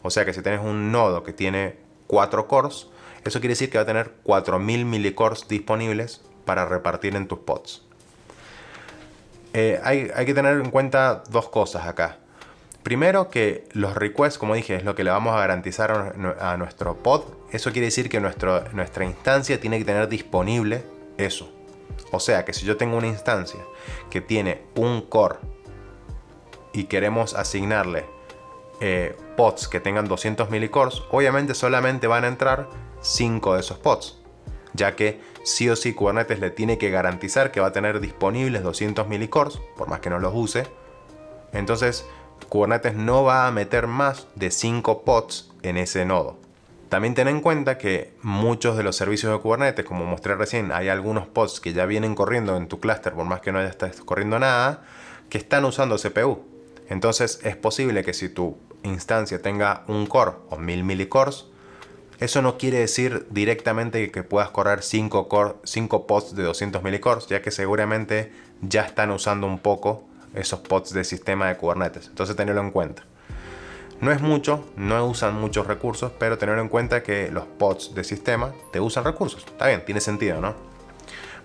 Speaker 1: O sea que si tenés un nodo que tiene 4 cores, eso quiere decir que va a tener 4000 milicores disponibles para repartir en tus pods. Hay que tener en cuenta dos cosas acá. Primero, que los requests, como dije, es lo que le vamos a garantizar a nuestro pod. Eso quiere decir que nuestra instancia tiene que tener disponible eso. O sea que si yo tengo una instancia que tiene un core y queremos asignarle pods que tengan 200 milicores, obviamente solamente van a entrar 5 de esos pods, ya que sí o sí Kubernetes le tiene que garantizar que va a tener disponibles 200 milicores, por más que no los use. Entonces Kubernetes no va a meter más de 5 pods en ese nodo. También ten en cuenta que muchos de los servicios de Kubernetes, como mostré recién, hay algunos pods que ya vienen corriendo en tu clúster, por más que no estés corriendo nada, que están usando CPU. Entonces es posible que si tu instancia tenga un core o 1000 milicores, eso no quiere decir directamente que puedas correr 5 pods de 200 milicores, ya que seguramente ya están usando un poco esos pods de sistema de Kubernetes. Entonces tenedlo en cuenta. No es mucho, no usan muchos recursos, pero tenedlo en cuenta que los pods de sistema te usan recursos. Está bien, tiene sentido, ¿no?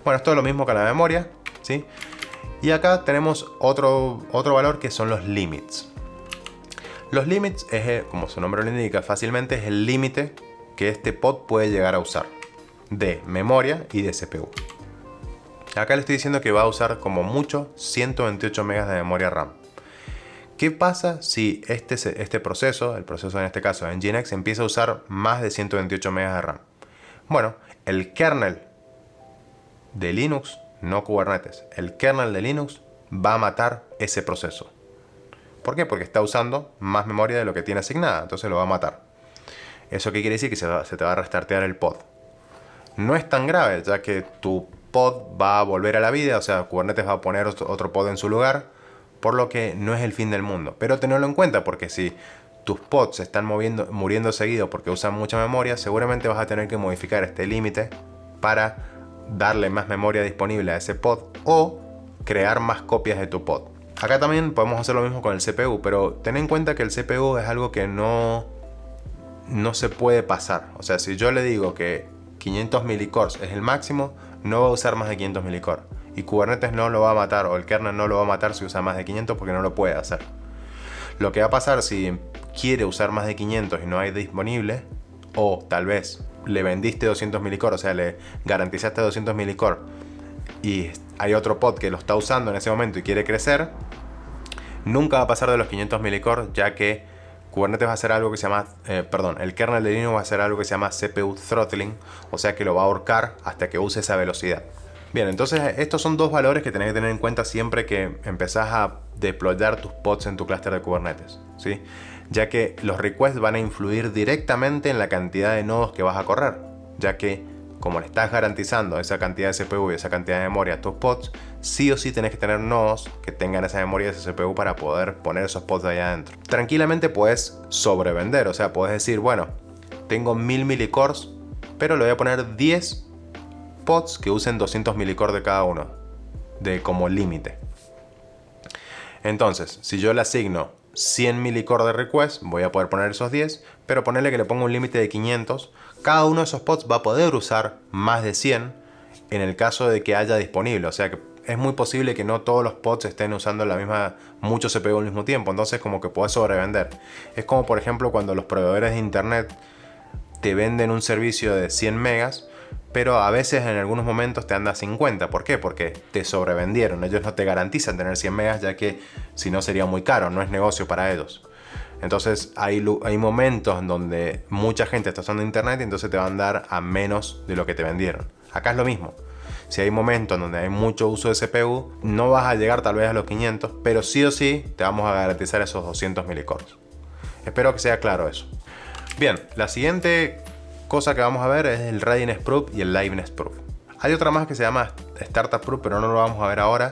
Speaker 1: Bueno, esto es lo mismo que la memoria, ¿sí? Y acá tenemos otro valor que son los limits. Los limits, como su nombre lo indica fácilmente, es el límite que este pod puede llegar a usar de memoria y de CPU. Acá le estoy diciendo que va a usar como mucho 128 MB de memoria RAM. ¿Qué pasa si este proceso, el proceso en este caso de Nginx, empieza a usar más de 128 MB de RAM? Bueno, el kernel de Linux, no Kubernetes, el kernel de Linux va a matar ese proceso. ¿Por qué? Porque está usando más memoria de lo que tiene asignada, entonces lo va a matar. ¿Eso qué quiere decir? Que se te va a restartear el pod. No es tan grave, ya que tu pod va a volver a la vida, o sea, Kubernetes va a poner otro pod en su lugar, por lo que no es el fin del mundo. Pero tenedlo en cuenta, porque si tus pods se están muriendo seguido porque usan mucha memoria, seguramente vas a tener que modificar este límite para darle más memoria disponible a ese pod o crear más copias de tu pod. Acá también podemos hacer lo mismo con el CPU, pero ten en cuenta que el CPU es algo que no se puede pasar. O sea, si yo le digo que 500 milicores es el máximo, no va a usar más de 500 milicores. Y Kubernetes no lo va a matar, o el kernel no lo va a matar si usa más de 500 porque no lo puede hacer. Lo que va a pasar si quiere usar más de 500 y no hay disponible, o tal vez le vendiste 200 milicores, o sea, le garantizaste 200 milicores y hay otro pod que lo está usando en ese momento y quiere crecer, nunca va a pasar de los 500 milicores, ya que Kubernetes va a hacer algo que se llama, el kernel de Linux va a hacer algo que se llama CPU throttling, o sea que lo va a ahorcar hasta que use esa velocidad. Bien, entonces estos son dos valores que tenés que tener en cuenta siempre que empezás a deployar tus pods en tu clúster de Kubernetes, ¿sí? Ya que los requests van a influir directamente en la cantidad de nodos que vas a correr, ya que como le estás garantizando esa cantidad de CPU y esa cantidad de memoria a tus pods, sí o sí tenés que tener nodos que tengan esa memoria de esa CPU para poder poner esos pods ahí adentro. Tranquilamente puedes sobrevender, o sea, puedes decir, bueno, tengo 1000 milicores, pero le voy a poner 10 pods que usen 200 milicores de cada uno, como límite. Entonces, si yo le asigno 100 milicores de request, voy a poder poner esos 10, pero ponerle que le pongo un límite de 500, cada uno de esos pods va a poder usar más de 100 en el caso de que haya disponible. O sea que es muy posible que no todos los pods estén usando mucho CPU al mismo tiempo, entonces como que puedes sobrevender. Es como por ejemplo cuando los proveedores de internet te venden un servicio de 100 megas, pero a veces en algunos momentos te anda 50. ¿Por qué? Porque te sobrevendieron. Ellos no te garantizan tener 100 megas, ya que si no sería muy caro, no es negocio para ellos. Entonces hay momentos en donde mucha gente está usando internet y entonces te van a dar a menos de lo que te vendieron. Acá es lo mismo. Si hay momentos en donde hay mucho uso de CPU, no vas a llegar tal vez a los 500, pero sí o sí te vamos a garantizar esos 200 milicores. Espero que sea claro eso. Bien, la siguiente cosa que vamos a ver es el Readiness Proof y el Liveness Proof. Hay otra más que se llama Startup Proof, pero no lo vamos a ver ahora.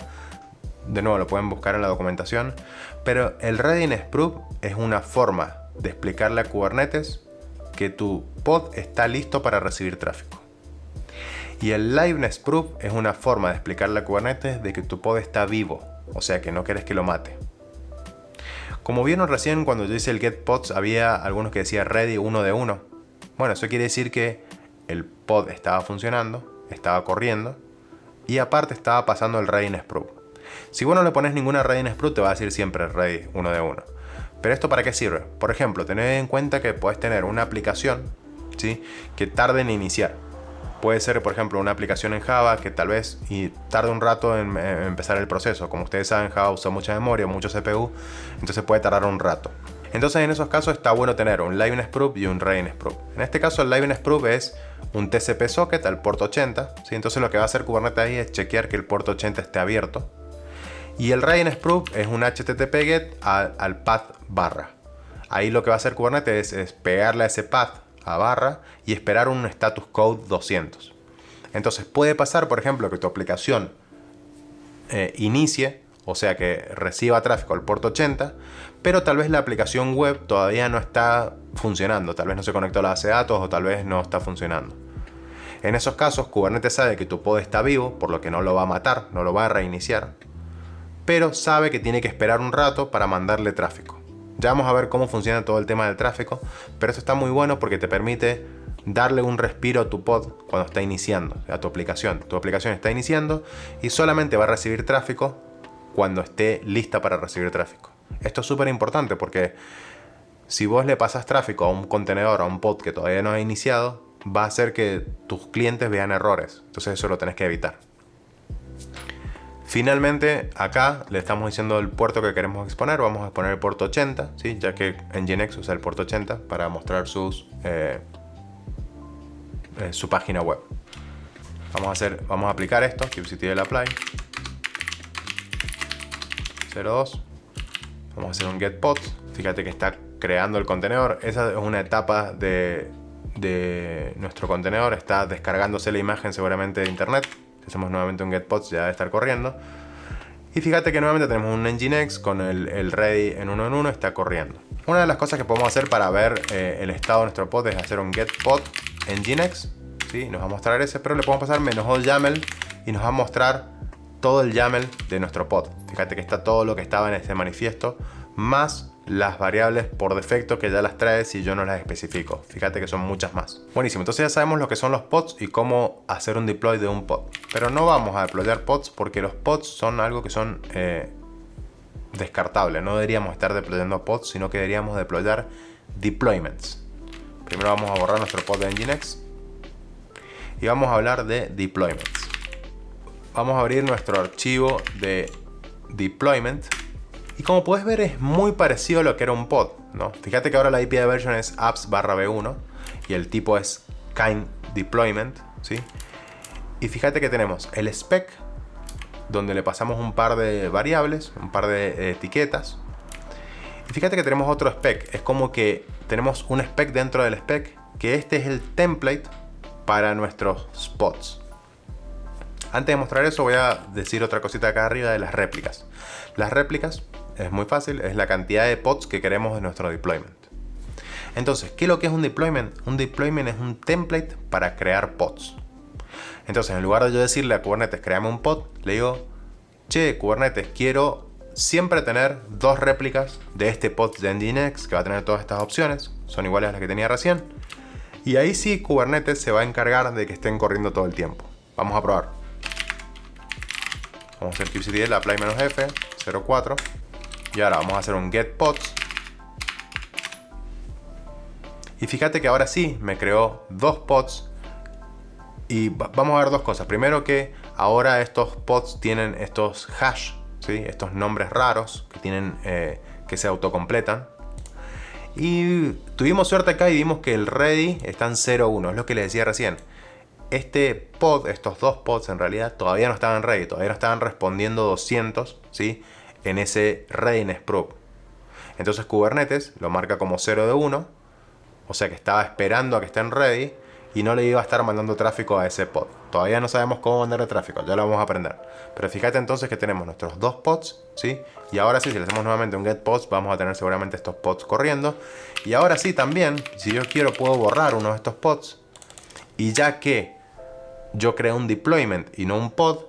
Speaker 1: De nuevo, lo pueden buscar en la documentación. Pero el Readiness Proof es una forma de explicarle a Kubernetes que tu pod está listo para recibir tráfico. Y el Liveness Proof es una forma de explicarle a Kubernetes de que tu pod está vivo, o sea que no querés que lo mate. Como vieron recién cuando yo hice el get pods, había algunos que decían ready 1 de 1. Bueno, eso quiere decir que el pod estaba funcionando, estaba corriendo y aparte estaba pasando el Readiness Proof. Si vos no le pones ninguna Readiness Proof, te va a decir siempre ready 1 de 1. Pero ¿esto para qué sirve? Por ejemplo, tened en cuenta que podés tener una aplicación, ¿sí?, que tarde en iniciar. Puede ser, por ejemplo, una aplicación en Java que tal vez tarde un rato en empezar el proceso. Como ustedes saben, Java usa mucha memoria, mucho CPU, entonces puede tardar un rato. Entonces en esos casos está bueno tener un Liveness Proof y un Readiness Proof. En este caso el Liveness Proof es un TCP socket al puerto 80, ¿sí? Entonces lo que va a hacer Kubernetes ahí es chequear que el puerto 80 esté abierto. Y el Readiness Proof es un HTTP GET al path barra. Ahí lo que va a hacer Kubernetes es pegarle a ese path a barra y esperar un status code 200. Entonces puede pasar, por ejemplo, que tu aplicación inicie, o sea que reciba tráfico al puerto 80, pero tal vez la aplicación web todavía no está funcionando, tal vez no se conectó a la base de datos o tal vez no está funcionando. En esos casos Kubernetes sabe que tu pod está vivo, por lo que no lo va a matar, no lo va a reiniciar, pero sabe que tiene que esperar un rato para mandarle tráfico. Ya vamos a ver cómo funciona todo el tema del tráfico, pero esto está muy bueno porque te permite darle un respiro a tu pod cuando está iniciando, a tu aplicación. Tu aplicación está iniciando y solamente va a recibir tráfico cuando esté lista para recibir tráfico. Esto es súper importante porque si vos le pasas tráfico a un contenedor, a un pod que todavía no ha iniciado, va a hacer que tus clientes vean errores. Entonces eso lo tenés que evitar. Finalmente, acá le estamos diciendo el puerto que queremos exponer. Vamos a exponer el puerto 80, ¿sí?, ya que Nginx usa el puerto 80 para mostrar sus su página web. Vamos a aplicar esto, kubectl apply 02. Vamos a hacer un get pods. Fíjate que está creando el contenedor. Esa es una etapa de nuestro contenedor. Está descargándose la imagen seguramente de internet. Si hacemos nuevamente un get pods ya debe estar corriendo. Y fíjate que nuevamente tenemos un Nginx con el ready en 1 en 1 está corriendo. Una de las cosas que podemos hacer para ver el estado de nuestro pod es hacer un get pod Nginx. ¿Sí? Nos va a mostrar ese, pero le podemos pasar -o YAML y nos va a mostrar todo el YAML de nuestro pod. Fíjate que está todo lo que estaba en este manifiesto, más las variables por defecto que ya las trae si yo no las especifico. Fíjate que son muchas más. Buenísimo, entonces ya sabemos lo que son los pods y cómo hacer un deploy de un pod. Pero no vamos a deployar pods porque los pods son algo que son descartables. No deberíamos estar deployando pods, sino que deberíamos deployar deployments. Primero vamos a borrar nuestro pod de Nginx y vamos a hablar de deployments. Vamos a abrir nuestro archivo de deployment y como puedes ver es muy parecido a lo que era un pod, ¿no? Fíjate que ahora la IP de version es apps/v1 y el tipo es kind deployment, ¿sí? Y fíjate que tenemos el spec donde le pasamos un par de variables, un par de etiquetas. Y fíjate que tenemos otro spec, es como que tenemos un spec dentro del spec, que este es el template para nuestros pods. Antes de mostrar eso voy a decir otra cosita acá arriba de las réplicas. Las réplicas es muy fácil, es la cantidad de pods que queremos de nuestro deployment. Entonces, ¿qué es lo que es un deployment? Un deployment es un template para crear pods. Entonces, en lugar de yo decirle a Kubernetes, créame un pod, le digo, che, Kubernetes, quiero siempre tener 2 réplicas de este pod de Nginx, que va a tener todas estas opciones, son iguales a las que tenía recién. Y ahí sí, Kubernetes se va a encargar de que estén corriendo todo el tiempo. Vamos a probar. Vamos a hacer kubectl apply -f 04. Y ahora vamos a hacer un get pods. Y fíjate que ahora sí me creó 2 pods. Y vamos a ver dos cosas. Primero que ahora estos pods tienen estos hash, ¿sí? Estos nombres raros que tienen que se autocompletan. Y tuvimos suerte acá y vimos que el ready está en 0.1, es lo que les decía recién. Este pod, estos 2 pods en realidad todavía no estaban ready, todavía no estaban respondiendo 200, ¿sí? En ese readiness probe. Entonces Kubernetes lo marca como 0 de 1, o sea que estaba esperando a que estén ready y no le iba a estar mandando tráfico a ese pod. Todavía no sabemos cómo mandarle tráfico, ya lo vamos a aprender. Pero fíjate entonces que tenemos nuestros 2 pods, ¿sí? Y ahora sí, si le hacemos nuevamente un get pods, vamos a tener seguramente estos pods corriendo. Y ahora sí también, si yo quiero, puedo borrar uno de estos pods. Y ya que yo creé un deployment y no un pod,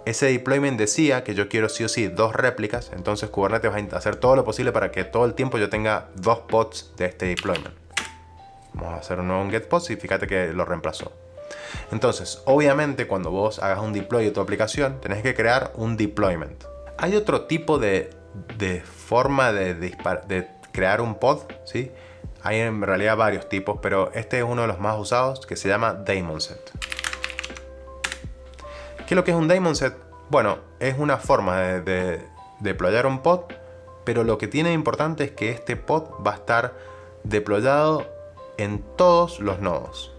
Speaker 1: ese deployment decía que yo quiero sí o sí 2 réplicas. Entonces Kubernetes va a hacer todo lo posible para que todo el tiempo yo tenga 2 pods de este deployment. Vamos a hacer un nuevo get pods y fíjate que lo reemplazó. Entonces, obviamente cuando vos hagas un deploy de tu aplicación, tenés que crear un deployment. Hay otro tipo de forma de crear un pod, ¿sí? Hay en realidad varios tipos, pero este es uno de los más usados, que se llama daemon set. ¿Qué es lo que es un daemon set? Bueno, es una forma de deployar un pod, pero lo que tiene importante es que este pod va a estar deployado en todos los nodos.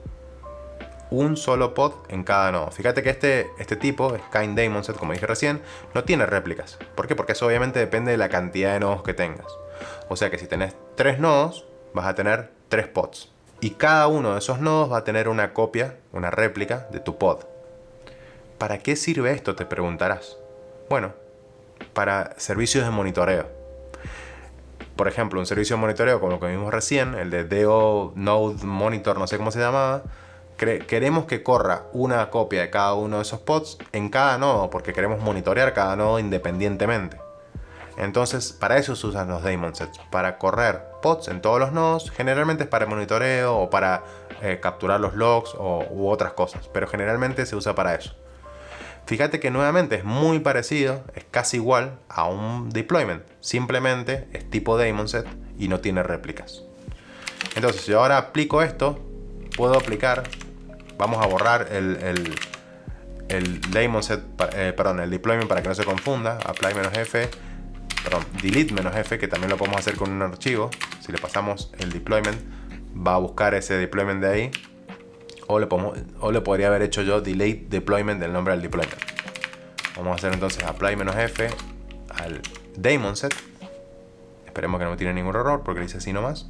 Speaker 1: Un solo pod en cada nodo. Fíjate que este tipo, kind daemon set, como dije recién, no tiene réplicas. ¿Por qué? Porque eso obviamente depende de la cantidad de nodos que tengas. O sea que si tenés 3 nodos, vas a tener 3 pods. Y cada uno de esos nodos va a tener una copia, una réplica de tu pod. ¿Para qué sirve esto? Te preguntarás. Bueno, para servicios de monitoreo. Por ejemplo, un servicio de monitoreo como lo que vimos recién, el de DO Node Monitor, no sé cómo se llamaba. Queremos que corra una copia de cada uno de esos pods en cada nodo, porque queremos monitorear cada nodo independientemente. Entonces, para eso se usan los daemon sets, para correr pods en todos los nodos. Generalmente es para monitoreo o para capturar los logs u otras cosas, pero generalmente se usa para eso. Fíjate que nuevamente es muy parecido, es casi igual a un deployment. Simplemente es tipo daemon set y no tiene réplicas. Entonces, si yo ahora aplico esto, puedo aplicar, vamos a borrar el daemon set, el deployment para que no se confunda, apply -f, delete -f, que también lo podemos hacer con un archivo. Si le pasamos el deployment, va a buscar ese deployment de ahí. o le podría haber hecho yo delete deployment del nombre del deployment. Vamos a hacer entonces apply "-f" al daemon set. Esperemos que no me tire ningún error porque le hice así nomás.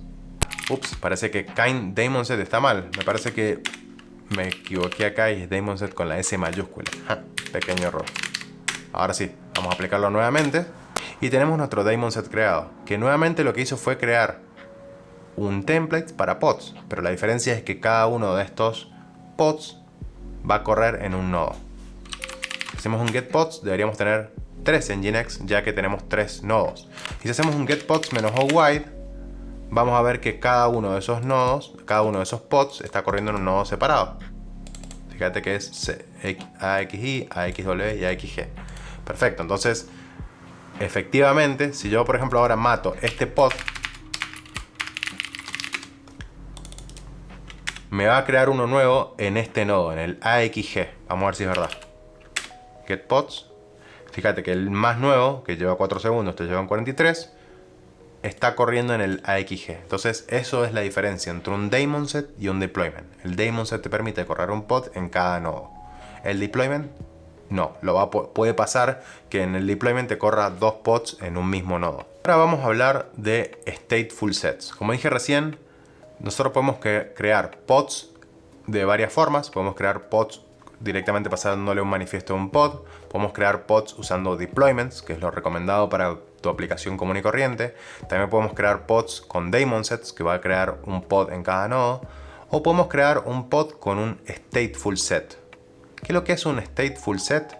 Speaker 1: Ups, parece que kind daemon set está mal. Me parece que me equivoqué acá y es daemon set con la S mayúscula. Pequeño error. Ahora sí, vamos a aplicarlo nuevamente. Y tenemos nuestro daemon set creado, que nuevamente lo que hizo fue crear un template para pods. Pero la diferencia es que cada uno de estos pods va a correr en un nodo. Si hacemos un get pods, deberíamos tener 3 Nginx, ya que tenemos 3 nodos. Y si hacemos un get pods -o wide, vamos a ver que cada uno de esos nodos, cada uno de esos pods está corriendo en un nodo separado. Fíjate que es AXI, AXW y AXG. Perfecto, entonces efectivamente, si yo por ejemplo ahora mato este pod, me va a crear uno nuevo en este nodo, en el AXG. Vamos a ver si es verdad. Get pods. Fíjate que el más nuevo, que lleva 4 segundos, te llevan 43, está corriendo en el AXG. Entonces eso es la diferencia entre un daemon set y un deployment. El daemon set te permite correr un pod en cada nodo. El deployment no. Puede pasar que en el deployment te corra 2 pods en un mismo nodo. Ahora vamos a hablar de stateful sets. Como dije recién, nosotros podemos crear pods de varias formas. Podemos crear pods directamente pasándole un manifiesto a un pod. Podemos crear pods usando deployments, que es lo recomendado para tu aplicación común y corriente. También podemos crear pods con daemon sets, que va a crear un pod en cada nodo. O podemos crear un pod con un stateful set. ¿Qué es lo que es un stateful set?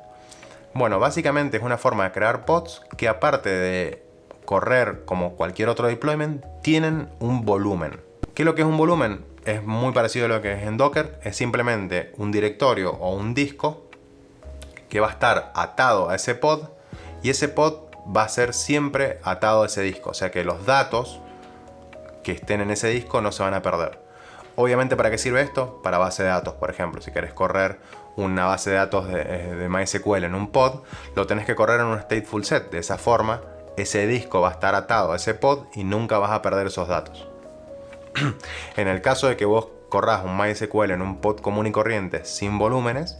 Speaker 1: Bueno, básicamente es una forma de crear pods que, aparte de correr como cualquier otro deployment, tienen un volumen. ¿Qué es lo que es un volumen? Es muy parecido a lo que es en Docker. Es simplemente un directorio o un disco que va a estar atado a ese pod, y ese pod va a ser siempre atado a ese disco. O sea que los datos que estén en ese disco no se van a perder. Obviamente, ¿para qué sirve esto? Para base de datos, por ejemplo. Si querés correr una base de datos de MySQL en un pod, lo tenés que correr en un stateful set. De esa forma, ese disco va a estar atado a ese pod y nunca vas a perder esos datos. En el caso de que vos corras un MySQL en un pod común y corriente sin volúmenes,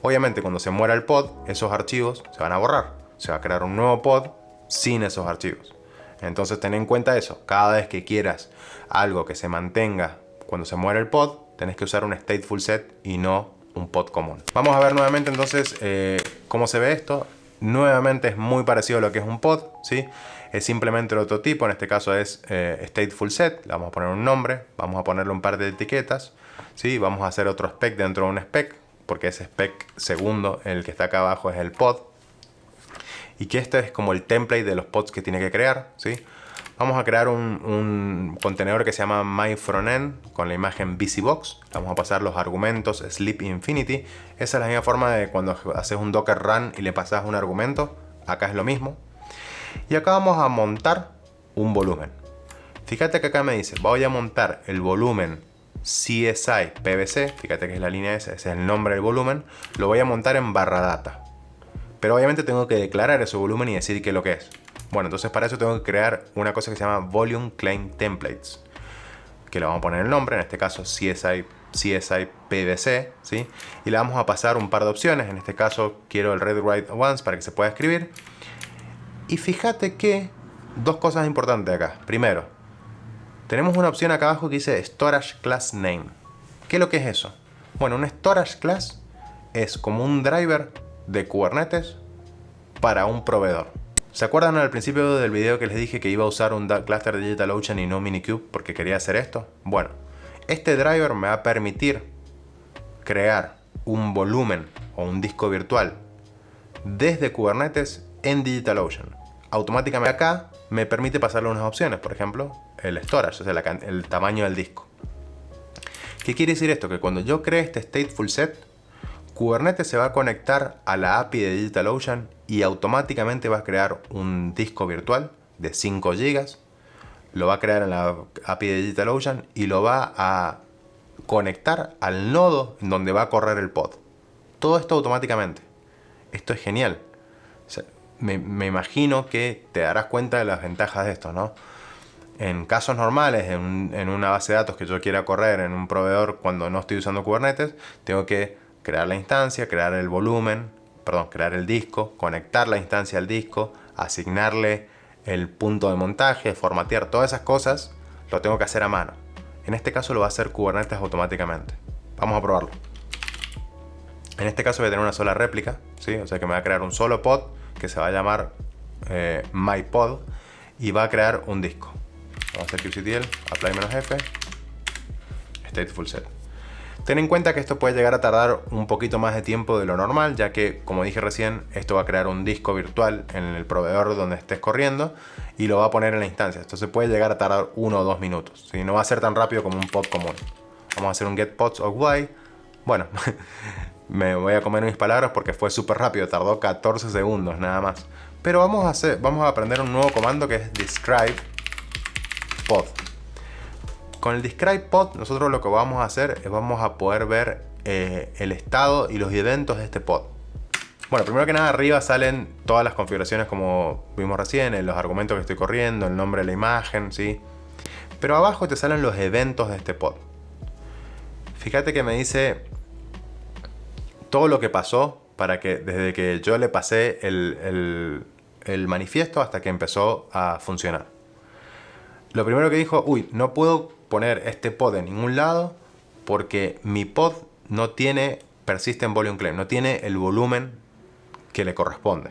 Speaker 1: obviamente cuando se muera el pod, esos archivos se van a borrar. Se va a crear un nuevo pod sin esos archivos. Entonces ten en cuenta eso. Cada vez que quieras algo que se mantenga cuando se muera el pod, tenés que usar un stateful set y no un pod común. Vamos a ver nuevamente entonces cómo se ve esto. Nuevamente es muy parecido a lo que es un pod, ¿sí? Es simplemente otro tipo. En este caso es stateful set. Le vamos a poner un nombre, vamos a ponerle un par de etiquetas, ¿sí? Vamos a hacer otro spec dentro de un spec, porque ese spec segundo, el que está acá abajo, es el pod. Y que este es como el template de los pods que tiene que crear, ¿sí? Vamos a crear un contenedor que se llama myFrontend con la imagen busybox. Vamos a pasar los argumentos sleep infinity. Esa es la misma forma de cuando haces un docker run y le pasas un argumento. Acá es lo mismo. Y acá vamos a montar un volumen. Fíjate que acá me dice, voy a montar el volumen CSI PVC. Fíjate que es la línea S, ese es el nombre del volumen. Lo voy a montar en /data. Pero obviamente tengo que declarar ese volumen y decir qué es lo que es. Bueno, entonces para eso tengo que crear una cosa que se llama Volume Claim Templates, que le vamos a poner el nombre, en este caso CSI PVC, ¿sí? Y le vamos a pasar un par de opciones. En este caso quiero el read write once para que se pueda escribir. Y fíjate que dos cosas importantes acá. Primero, tenemos una opción acá abajo que dice Storage Class Name. ¿Qué es lo que es eso? Bueno, un Storage Class es como un driver de Kubernetes para un proveedor. ¿Se acuerdan al principio del video que les dije que iba a usar un cluster de DigitalOcean y no Minikube porque quería hacer esto? Bueno, este driver me va a permitir crear un volumen o un disco virtual desde Kubernetes en DigitalOcean. Automáticamente acá me permite pasarle unas opciones, por ejemplo, el storage, o sea, el tamaño del disco. ¿Qué quiere decir esto? Que cuando yo cree este stateful set, Kubernetes se va a conectar a la API de DigitalOcean y automáticamente va a crear un disco virtual de 5 GB. Lo va a crear en la API de DigitalOcean y lo va a conectar al nodo en donde va a correr el pod. Todo esto automáticamente. Esto es genial. O sea, me imagino que te darás cuenta de las ventajas de esto, ¿no? En casos normales, en una base de datos que yo quiera correr en un proveedor cuando no estoy usando Kubernetes, tengo que crear la instancia, crear el volumen, perdón, crear el disco, conectar la instancia al disco, asignarle el punto de montaje, formatear, todas esas cosas, lo tengo que hacer a mano. En este caso lo va a hacer Kubernetes automáticamente. Vamos a probarlo. En este caso voy a tener una sola réplica, ¿sí? O sea que me va a crear un solo pod que se va a llamar myPod y va a crear un disco. Vamos a hacer kubectl, apply-f, stateful set. Ten en cuenta que esto puede llegar a tardar un poquito más de tiempo de lo normal, ya que, como dije recién, esto va a crear un disco virtual en el proveedor donde estés corriendo y lo va a poner en la instancia. Esto se puede llegar a tardar 1 o 2 minutos, ¿sí? No va a ser tan rápido como un pod común. Vamos a hacer un get pods of y. Bueno, me voy a comer mis palabras porque fue súper rápido, tardó 14 segundos nada más. Pero vamos a aprender un nuevo comando que es describe pod. Con el describe pod nosotros lo que vamos a hacer es vamos a poder ver el estado y los eventos de este pod. Bueno, primero que nada arriba salen todas las configuraciones como vimos recién, los argumentos que estoy corriendo, el nombre de la imagen, ¿sí? Pero abajo te salen los eventos de este pod. Fíjate que me dice todo lo que pasó para que desde que yo le pasé el manifiesto hasta que empezó a funcionar. Lo primero que dijo, uy, no puedo poner este pod en ningún lado porque mi pod no tiene persistent volume claim, no tiene el volumen que le corresponde.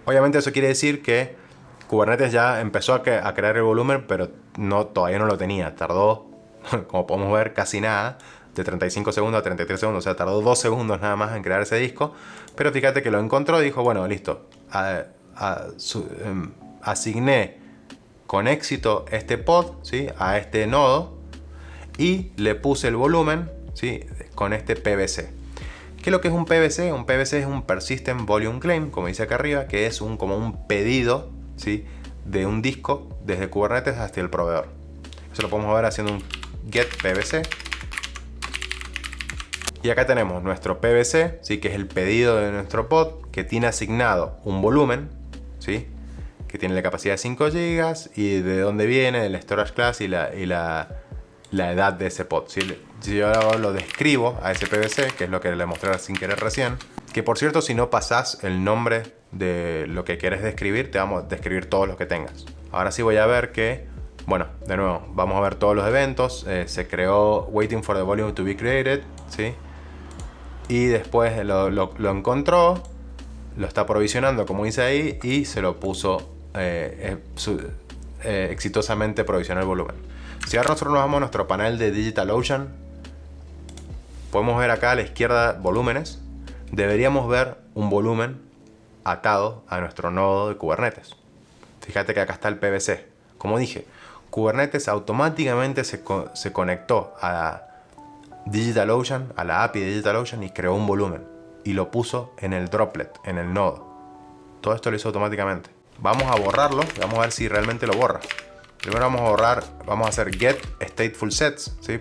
Speaker 1: Obviamente eso quiere decir que Kubernetes ya empezó a crear el volumen, pero todavía no lo tenía. Tardó, como podemos ver, casi nada, de 35 segundos a 33 segundos. O sea, tardó 2 segundos nada más en crear ese disco. Pero fíjate que lo encontró y dijo, bueno, listo. Asigné con éxito este pod, ¿sí? A este nodo y le puse el volumen, ¿sí? Con este PVC. ¿Qué es lo que es un PVC? Un PVC es un Persistent Volume Claim, como dice acá arriba, que es como un pedido, ¿sí? De un disco desde Kubernetes hasta el proveedor. Eso lo podemos ver haciendo un get PVC. Y acá tenemos nuestro PVC, ¿sí? Que es el pedido de nuestro pod, que tiene asignado un volumen, ¿sí? Que tiene la capacidad de 5 GB y de dónde viene, del storage class y la edad de ese pod. Si yo ahora lo describo a ese PVC, que es lo que le mostré sin querer recién, que por cierto, si no pasás el nombre de lo que quieres describir, te vamos a describir todos los que tengas. Ahora sí voy a ver que, bueno, de nuevo, vamos a ver todos los eventos. Se creó waiting for the volume to be created, ¿sí? Y después lo encontró, lo está provisionando como dice ahí y se lo puso exitosamente provisionó el volumen. Si ahora nosotros nos vamos a nuestro panel de DigitalOcean, podemos ver acá a la izquierda volúmenes. Deberíamos ver un volumen atado a nuestro nodo de Kubernetes. Fíjate que acá está el PVC. Como dije, Kubernetes automáticamente se conectó a DigitalOcean, a la API de DigitalOcean y creó un volumen y lo puso en el droplet, en el nodo. Todo esto lo hizo automáticamente. Vamos a borrarlo y vamos a ver si realmente lo borra. Primero vamos a borrar, vamos a hacer get stateful sets, ¿sí?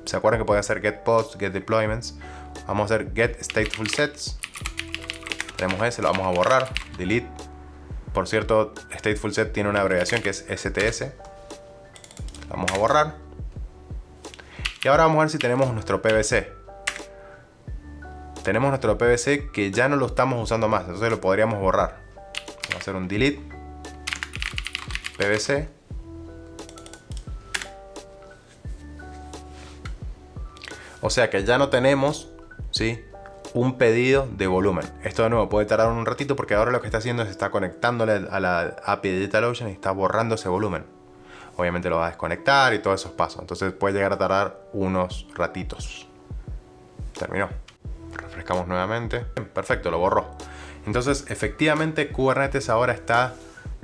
Speaker 1: ¿Se acuerdan que puede hacer get pods, get deployments? Vamos a hacer get stateful sets. Tenemos ese, lo vamos a borrar, delete. Por cierto, stateful set tiene una abreviación que es STS. Vamos a borrar. Y ahora vamos a ver si tenemos nuestro PVC. Tenemos nuestro PVC que ya no lo estamos usando más, entonces lo podríamos borrar. Vamos a hacer un delete PVC. O sea que ya no tenemos, ¿sí? Un pedido de volumen. Esto de nuevo puede tardar un ratito porque ahora lo que está haciendo es está conectándole a la API de DigitalOcean y está borrando ese volumen. Obviamente lo va a desconectar y todos esos pasos. Entonces puede llegar a tardar unos ratitos. Terminó. Refrescamos nuevamente. Perfecto, lo borró. Entonces efectivamente Kubernetes ahora está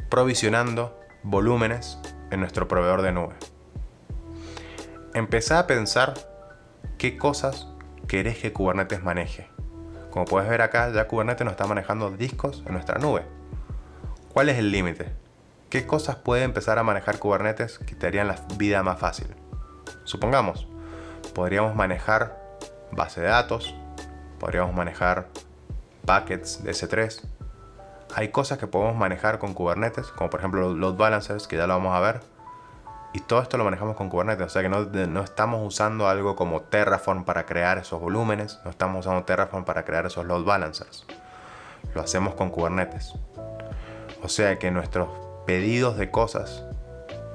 Speaker 1: provisionando volúmenes en nuestro proveedor de nube. Empezá a pensar qué cosas querés que Kubernetes maneje. Como puedes ver acá, ya Kubernetes nos está manejando discos en nuestra nube. ¿Cuál es el límite? ¿Qué cosas puede empezar a manejar Kubernetes que te harían la vida más fácil? Supongamos, podríamos manejar base de datos, podríamos manejar packets de S3, hay cosas que podemos manejar con Kubernetes, como por ejemplo los load balancers, que ya lo vamos a ver. Y todo esto lo manejamos con Kubernetes, o sea que no estamos usando algo como Terraform para crear esos volúmenes, no estamos usando Terraform para crear esos load balancers. Lo hacemos con Kubernetes. O sea que nuestros pedidos de cosas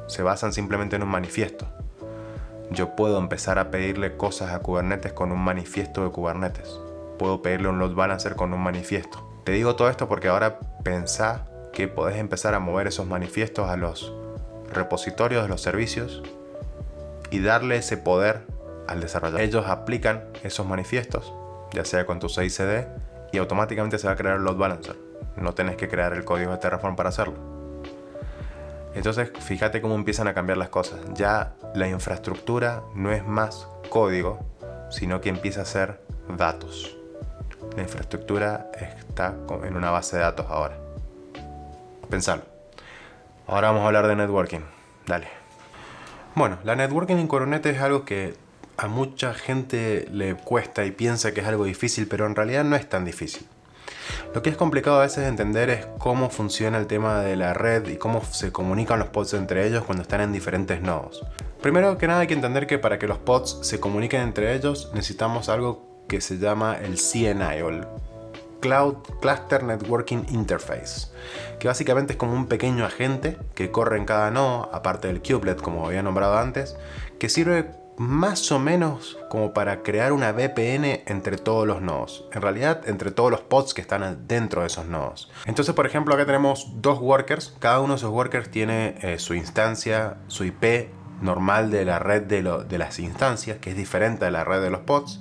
Speaker 1: se basan simplemente en un manifiesto. Yo puedo empezar a pedirle cosas a Kubernetes con un manifiesto de Kubernetes. Puedo pedirle un load balancer con un manifiesto. Te digo todo esto porque ahora pensá que podés empezar a mover esos manifiestos a los repositorios de los servicios y darle ese poder al desarrollador. Ellos aplican esos manifiestos, ya sea con tu CI/CD, y automáticamente se va a crear el load balancer. No tenés que crear el código de Terraform para hacerlo. Entonces, fíjate cómo empiezan a cambiar las cosas. Ya la infraestructura no es más código, sino que empieza a ser datos. La infraestructura está en una base de datos ahora. Pensalo. Ahora vamos a hablar de networking. Dale. Bueno, la networking en Kubernetes es algo que a mucha gente le cuesta y piensa que es algo difícil, pero en realidad no es tan difícil. Lo que es complicado a veces entender es cómo funciona el tema de la red y cómo se comunican los pods entre ellos cuando están en diferentes nodos. Primero que nada hay que entender que para que los pods se comuniquen entre ellos necesitamos algo que se llama el CNI o el Cloud Cluster Networking Interface, que básicamente es como un pequeño agente que corre en cada nodo, aparte del kubelet como había nombrado antes, que sirve más o menos como para crear una VPN entre todos los nodos. En realidad, entre todos los pods que están dentro de esos nodos. Entonces, por ejemplo, acá tenemos dos workers. Cada uno de esos workers tiene su instancia, su IP normal de la red de las instancias, que es diferente a la red de los pods.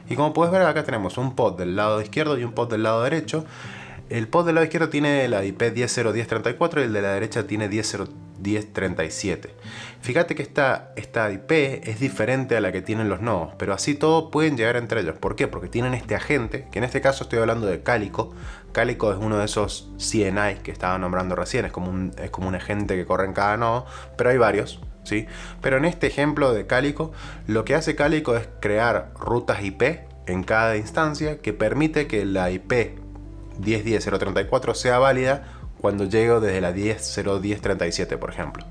Speaker 1: Y como puedes ver, acá tenemos un pod del lado izquierdo y un pod del lado derecho. El pod del lado izquierdo tiene la IP 10.0.10.34 y el de la derecha tiene 10.0.10.37. Fíjate que esta IP es diferente a la que tienen los nodos, pero así todo pueden llegar entre ellos. ¿Por qué? Porque tienen este agente, que en este caso estoy hablando de Calico. Calico es uno de esos CNI que estaba nombrando recién, es como un agente que corre en cada nodo, pero hay varios. ¿Sí? Pero en este ejemplo de Calico, lo que hace Calico es crear rutas IP en cada instancia que permite que la IP 10.10.0.34 sea válida cuando llego desde la 10.0.10.37, por ejemplo.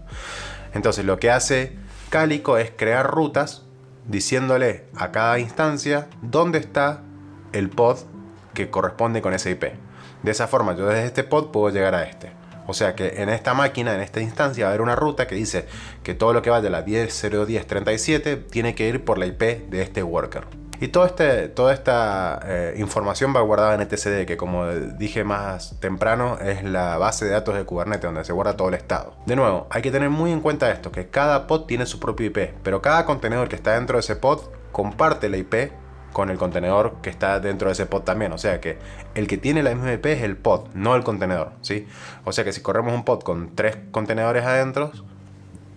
Speaker 1: Entonces lo que hace Calico es crear rutas diciéndole a cada instancia dónde está el pod que corresponde con ese IP. De esa forma yo desde este pod puedo llegar a este. O sea que en esta máquina, en esta instancia, va a haber una ruta que dice que todo lo que vaya a la 10.0.10.37 tiene que ir por la IP de este worker. Y toda esta información va guardada en etcd, que como dije más temprano, es la base de datos de Kubernetes, donde se guarda todo el estado. De nuevo, hay que tener muy en cuenta esto, que cada pod tiene su propio IP, pero cada contenedor que está dentro de ese pod comparte la IP con el contenedor que está dentro de ese pod también. O sea que el que tiene la misma IP es el pod, no el contenedor, ¿sí? O sea que si corremos un pod con 3 contenedores adentro,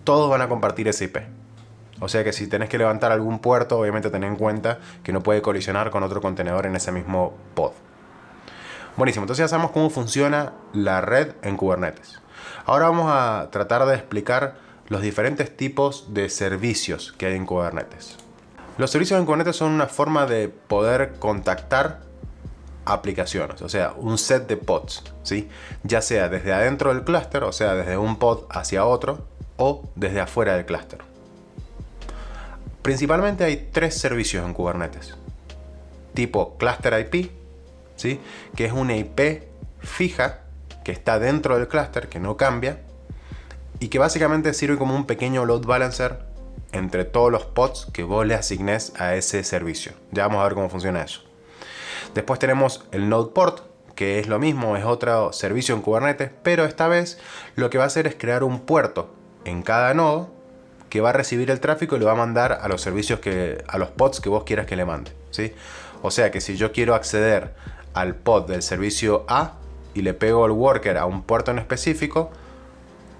Speaker 1: todos van a compartir ese IP. O sea que si tenés que levantar algún puerto, obviamente ten en cuenta que no puede colisionar con otro contenedor en ese mismo pod. Buenísimo, entonces ya sabemos cómo funciona la red en Kubernetes. Ahora vamos a tratar de explicar los diferentes tipos de servicios que hay en Kubernetes. Los servicios en Kubernetes son una forma de poder contactar aplicaciones, o sea, un set de pods, ¿sí? Ya sea desde adentro del clúster, o sea, desde un pod hacia otro, o desde afuera del clúster. Principalmente hay 3 servicios en Kubernetes. Tipo Cluster IP, ¿sí? Que es una IP fija que está dentro del clúster, que no cambia, y que básicamente sirve como un pequeño load balancer entre todos los pods que vos le asignes a ese servicio. Ya vamos a ver cómo funciona eso. Después tenemos el Node Port, que es lo mismo, es otro servicio en Kubernetes, pero esta vez lo que va a hacer es crear un puerto en cada nodo que va a recibir el tráfico y lo va a mandar a los servicios a los pods que vos quieras que le mande, ¿sí? O sea que si yo quiero acceder al pod del servicio A y le pego el worker a un puerto en específico,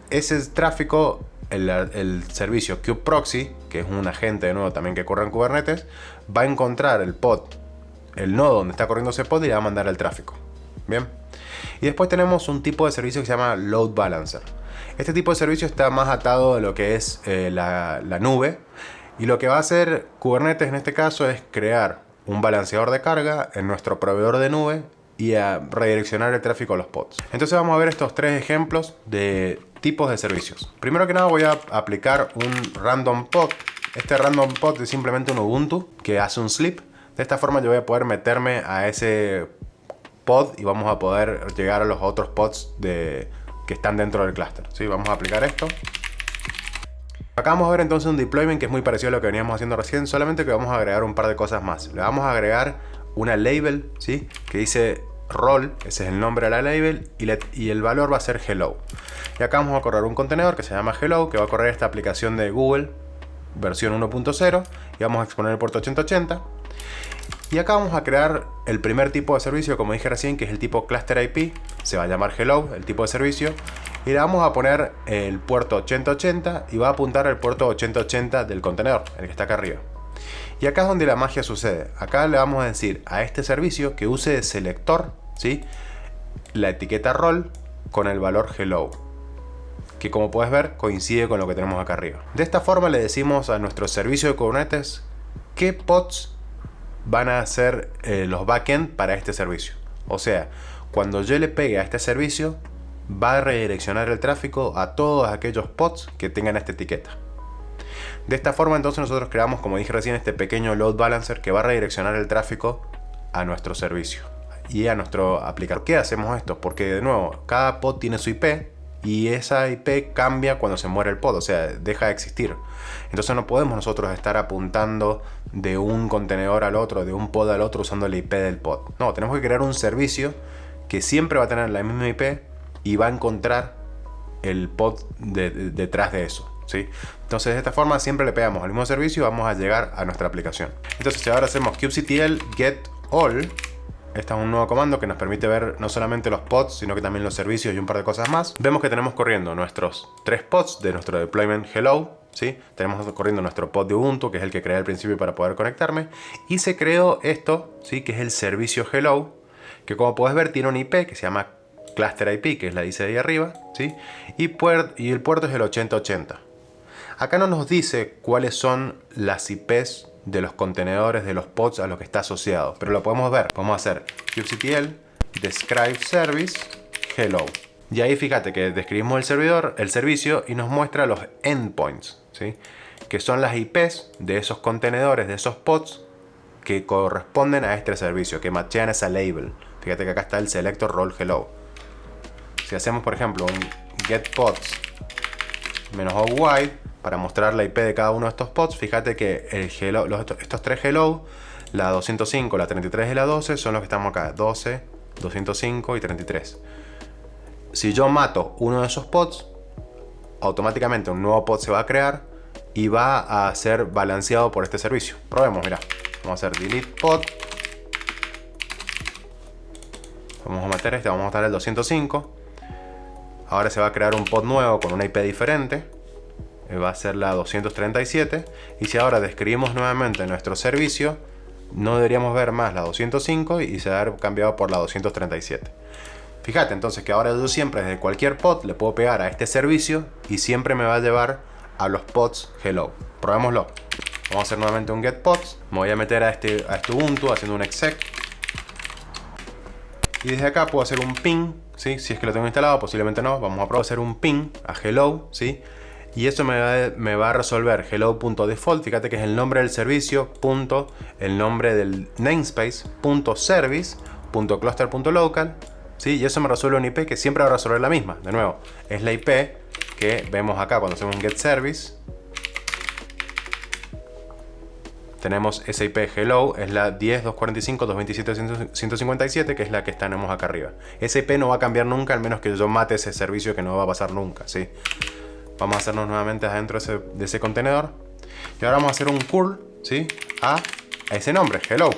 Speaker 1: ese tráfico, el servicio kubeproxy, que es un agente de nuevo también que corre en Kubernetes, va a encontrar el pod, el nodo donde está corriendo ese pod, y le va a mandar el tráfico. Bien. Y después tenemos un tipo de servicio que se llama Load Balancer. Este tipo de servicio está más atado a lo que es la nube, y lo que va a hacer Kubernetes en este caso es crear un balanceador de carga en nuestro proveedor de nube y a redireccionar el tráfico a los pods. Entonces vamos a ver estos tres ejemplos de tipos de servicios. Primero que nada voy a aplicar un random pod. Este random pod es simplemente un Ubuntu que hace un sleep. De esta forma yo voy a poder meterme a ese pod y vamos a poder llegar a los otros pods que están dentro del clúster. ¿Sí? Vamos a aplicar esto. Acá vamos a ver entonces un deployment que es muy parecido a lo que veníamos haciendo recién, solamente que vamos a agregar un par de cosas más. Le vamos a agregar una label, ¿sí? Que dice role, ese es el nombre de la label, y el valor va a ser hello. Y acá vamos a correr un contenedor que se llama hello, que va a correr esta aplicación de Google versión 1.0 y vamos a exponer el puerto 8080. Y acá vamos a crear el primer tipo de servicio, como dije recién, que es el tipo cluster IP. Se va a llamar hello, el tipo de servicio. Y le vamos a poner el puerto 8080 y va a apuntar al puerto 8080 del contenedor, el que está acá arriba. Y acá es donde la magia sucede. Acá le vamos a decir a este servicio que use de selector, ¿sí? La etiqueta role con el valor hello, que como puedes ver coincide con lo que tenemos acá arriba. De esta forma le decimos a nuestro servicio de Kubernetes qué pods van a ser los backend para este servicio. O sea, cuando yo le pegue a este servicio, va a redireccionar el tráfico a todos aquellos pods que tengan esta etiqueta. De esta forma entonces nosotros creamos, como dije recién, este pequeño load balancer que va a redireccionar el tráfico a nuestro servicio y a nuestro aplicador. ¿Por qué hacemos esto? Porque de nuevo, cada pod tiene su IP y esa IP cambia cuando se muere el pod, o sea, deja de existir. Entonces no podemos nosotros estar apuntando de un contenedor al otro, de un pod al otro usando la IP del pod. No, tenemos que crear un servicio que siempre va a tener la misma IP y va a encontrar el pod detrás de eso, ¿sí? Entonces de esta forma siempre le pegamos al mismo servicio y vamos a llegar a nuestra aplicación. Entonces si ahora hacemos kubectl get all, este es un nuevo comando que nos permite ver no solamente los pods, sino que también los servicios y un par de cosas más. Vemos que tenemos corriendo nuestros 3 pods de nuestro deployment hello, ¿sí? Tenemos corriendo nuestro pod de Ubuntu, que es el que creé al principio para poder conectarme. Y se creó esto, ¿sí? Que es el servicio hello, que como puedes ver tiene un IP que se llama cluster IP, que es la dice ahí arriba, ¿sí? Y el puerto es el 8080. Acá no nos dice cuáles son las IPs de los contenedores, de los pods a los que está asociado, pero lo podemos ver. Vamos a hacer kubectl describe service hello. Y ahí fíjate que describimos el servicio y nos muestra los endpoints, ¿sí? Que son las IPs de esos contenedores, de esos pods que corresponden a este servicio, que machean esa label. Fíjate que acá está el selector role hello. Si hacemos por ejemplo un get pods -o wide para mostrar la IP de cada uno de estos pods, fíjate que el hello, estos 3 hello, la 205, la 33 y la 12 son los que estamos acá, 12, 205 y 33. Si yo mato uno de esos pods, automáticamente un nuevo pod se va a crear y va a ser balanceado por este servicio. Probemos, mira. Vamos a hacer delete pod. Vamos a matar vamos a matar el 205. Ahora se va a crear un pod nuevo con una IP diferente. Va a ser la 237. Y si ahora describimos nuevamente nuestro servicio, no deberíamos ver más la 205 y se va a haber cambiado por la 237. Fíjate entonces que ahora yo siempre desde cualquier pod le puedo pegar a este servicio y siempre me va a llevar a los pods hello. Probémoslo. Vamos a hacer nuevamente un get pods. Me voy a meter a este Ubuntu haciendo un exec. Y desde acá puedo hacer un ping, ¿sí? Si es que lo tengo instalado, posiblemente no. Vamos a probar hacer un ping a hello, ¿sí? Y eso me va a resolver hello.default. Fíjate que es el nombre del servicio, punto, el nombre del namespace, punto service, punto cluster, punto local, ¿sí? Y eso me resuelve un IP que siempre va a resolver la misma. De nuevo, es la IP que vemos acá cuando hacemos un get service. Tenemos esa IP hello, es la 10.245.227.157, que es la que tenemos acá arriba. Esa IP no va a cambiar nunca, al menos que yo mate ese servicio, que no va a pasar nunca, ¿sí? Vamos a hacernos nuevamente adentro de ese contenedor. Y ahora vamos a hacer un curl, ¿sí? A ese nombre, hello.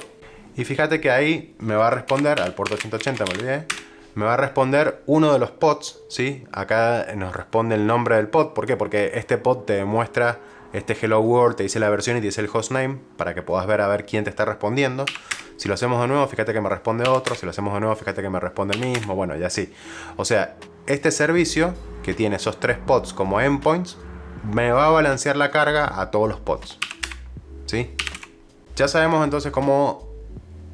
Speaker 1: Y fíjate que ahí me va a responder, al puerto 180 me olvidé, me va a responder uno de los pods, ¿sí? Acá nos responde el nombre del pod. ¿Por qué? Porque este pod te muestra este hello world, te dice la versión y te dice el hostname para que puedas ver a ver quién te está respondiendo. Si lo hacemos de nuevo, fíjate que me responde otro. Si lo hacemos de nuevo, fíjate que me responde el mismo. Bueno, y así. O sea, este servicio que tiene esos 3 pods como endpoints me va a balancear la carga a todos los pods, ¿sí? Ya sabemos entonces cómo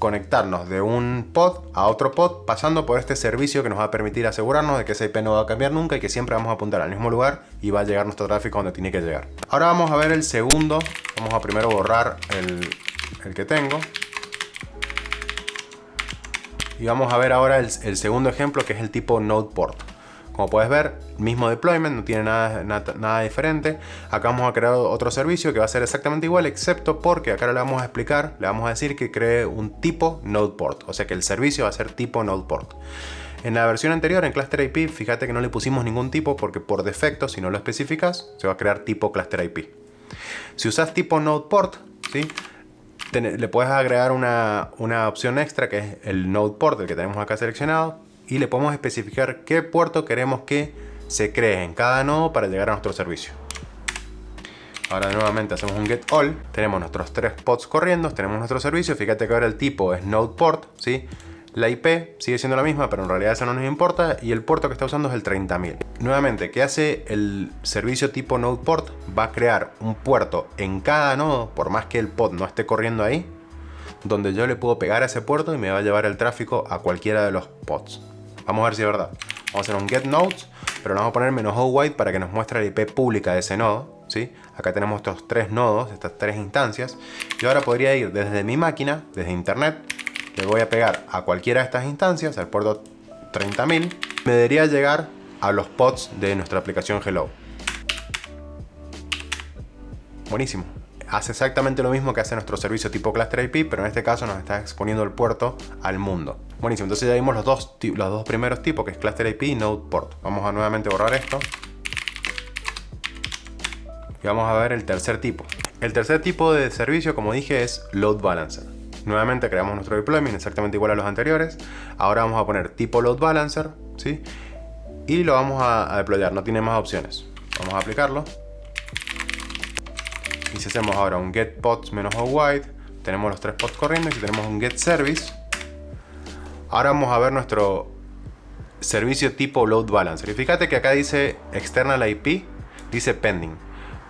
Speaker 1: conectarnos de un pod a otro pod pasando por este servicio que nos va a permitir asegurarnos de que esa IP no va a cambiar nunca y que siempre vamos a apuntar al mismo lugar y va a llegar nuestro tráfico donde tiene que llegar. Ahora vamos a ver el segundo. Vamos a primero borrar el que tengo. Y vamos a ver ahora el segundo ejemplo, que es el tipo Node Port. Como puedes ver, mismo deployment, no tiene nada diferente. Acá vamos a crear otro servicio que va a ser exactamente igual, excepto porque acá le vamos a explicar, le vamos a decir que cree un tipo Node Port. O sea que el servicio va a ser tipo Node Port. En la versión anterior, en Cluster IP, fíjate que no le pusimos ningún tipo porque por defecto, si no lo especificas, se va a crear tipo Cluster IP. Si usas tipo Node Port, ¿sí?, le puedes agregar una opción extra que es el Node Port, el que tenemos acá seleccionado, y le podemos especificar qué puerto queremos que se cree en cada nodo para llegar a nuestro servicio. Ahora nuevamente hacemos un get all, tenemos nuestros 3 pods corriendo, tenemos nuestro servicio. Fíjate que ahora el tipo es Node Port, ¿sí? La IP sigue siendo la misma, pero en realidad eso no nos importa, y el puerto que está usando es el 30.000. Nuevamente, ¿qué hace el servicio tipo Node Port? Va a crear un puerto en cada nodo, por más que el pod no esté corriendo ahí, donde yo le puedo pegar a ese puerto y me va a llevar el tráfico a cualquiera de los pods. Vamos a ver si es verdad. Vamos a hacer un get nodes, pero le vamos a poner -o_white para que nos muestre la IP pública de ese nodo, ¿sí? Acá tenemos estos 3 nodos, estas 3 instancias. Yo ahora podría ir desde mi máquina, desde internet, le voy a pegar a cualquiera de estas instancias, al puerto 30.000, me debería llegar a los pods de nuestra aplicación Hello. Buenísimo. Hace exactamente lo mismo que hace nuestro servicio tipo Cluster IP, pero en este caso nos está exponiendo el puerto al mundo. Buenísimo, entonces ya vimos los dos primeros tipos, que es Cluster IP y Node Port. Vamos a nuevamente borrar esto. Y vamos a ver el tercer tipo. El tercer tipo de servicio, como dije, es Load Balancer. Nuevamente creamos nuestro deployment exactamente igual a los anteriores. Ahora vamos a poner tipo Load Balancer, ¿sí? Y lo vamos a deployar, no tiene más opciones. Vamos a aplicarlo. Y si hacemos ahora un get pods -o_white, tenemos los 3 pods corriendo. Y si tenemos un get service, ahora vamos a ver nuestro servicio tipo Load Balancer. Y fíjate que acá dice external IP, dice pending.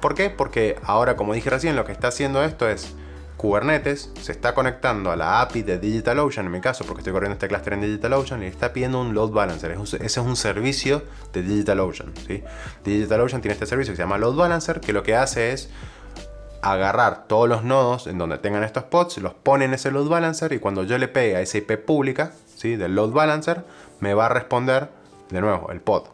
Speaker 1: ¿Por qué? Porque ahora, como dije recién, lo que está haciendo esto es Kubernetes se está conectando a la API de DigitalOcean, en mi caso, porque estoy corriendo este clúster en DigitalOcean, y le está pidiendo un load balancer. Ese es un servicio de DigitalOcean, ¿sí? DigitalOcean tiene este servicio que se llama load balancer, que lo que hace es agarrar todos los nodos en donde tengan estos pods, los pone en ese load balancer, y cuando yo le pegue a esa IP pública, ¿sí?, del load balancer, me va a responder de nuevo el pod.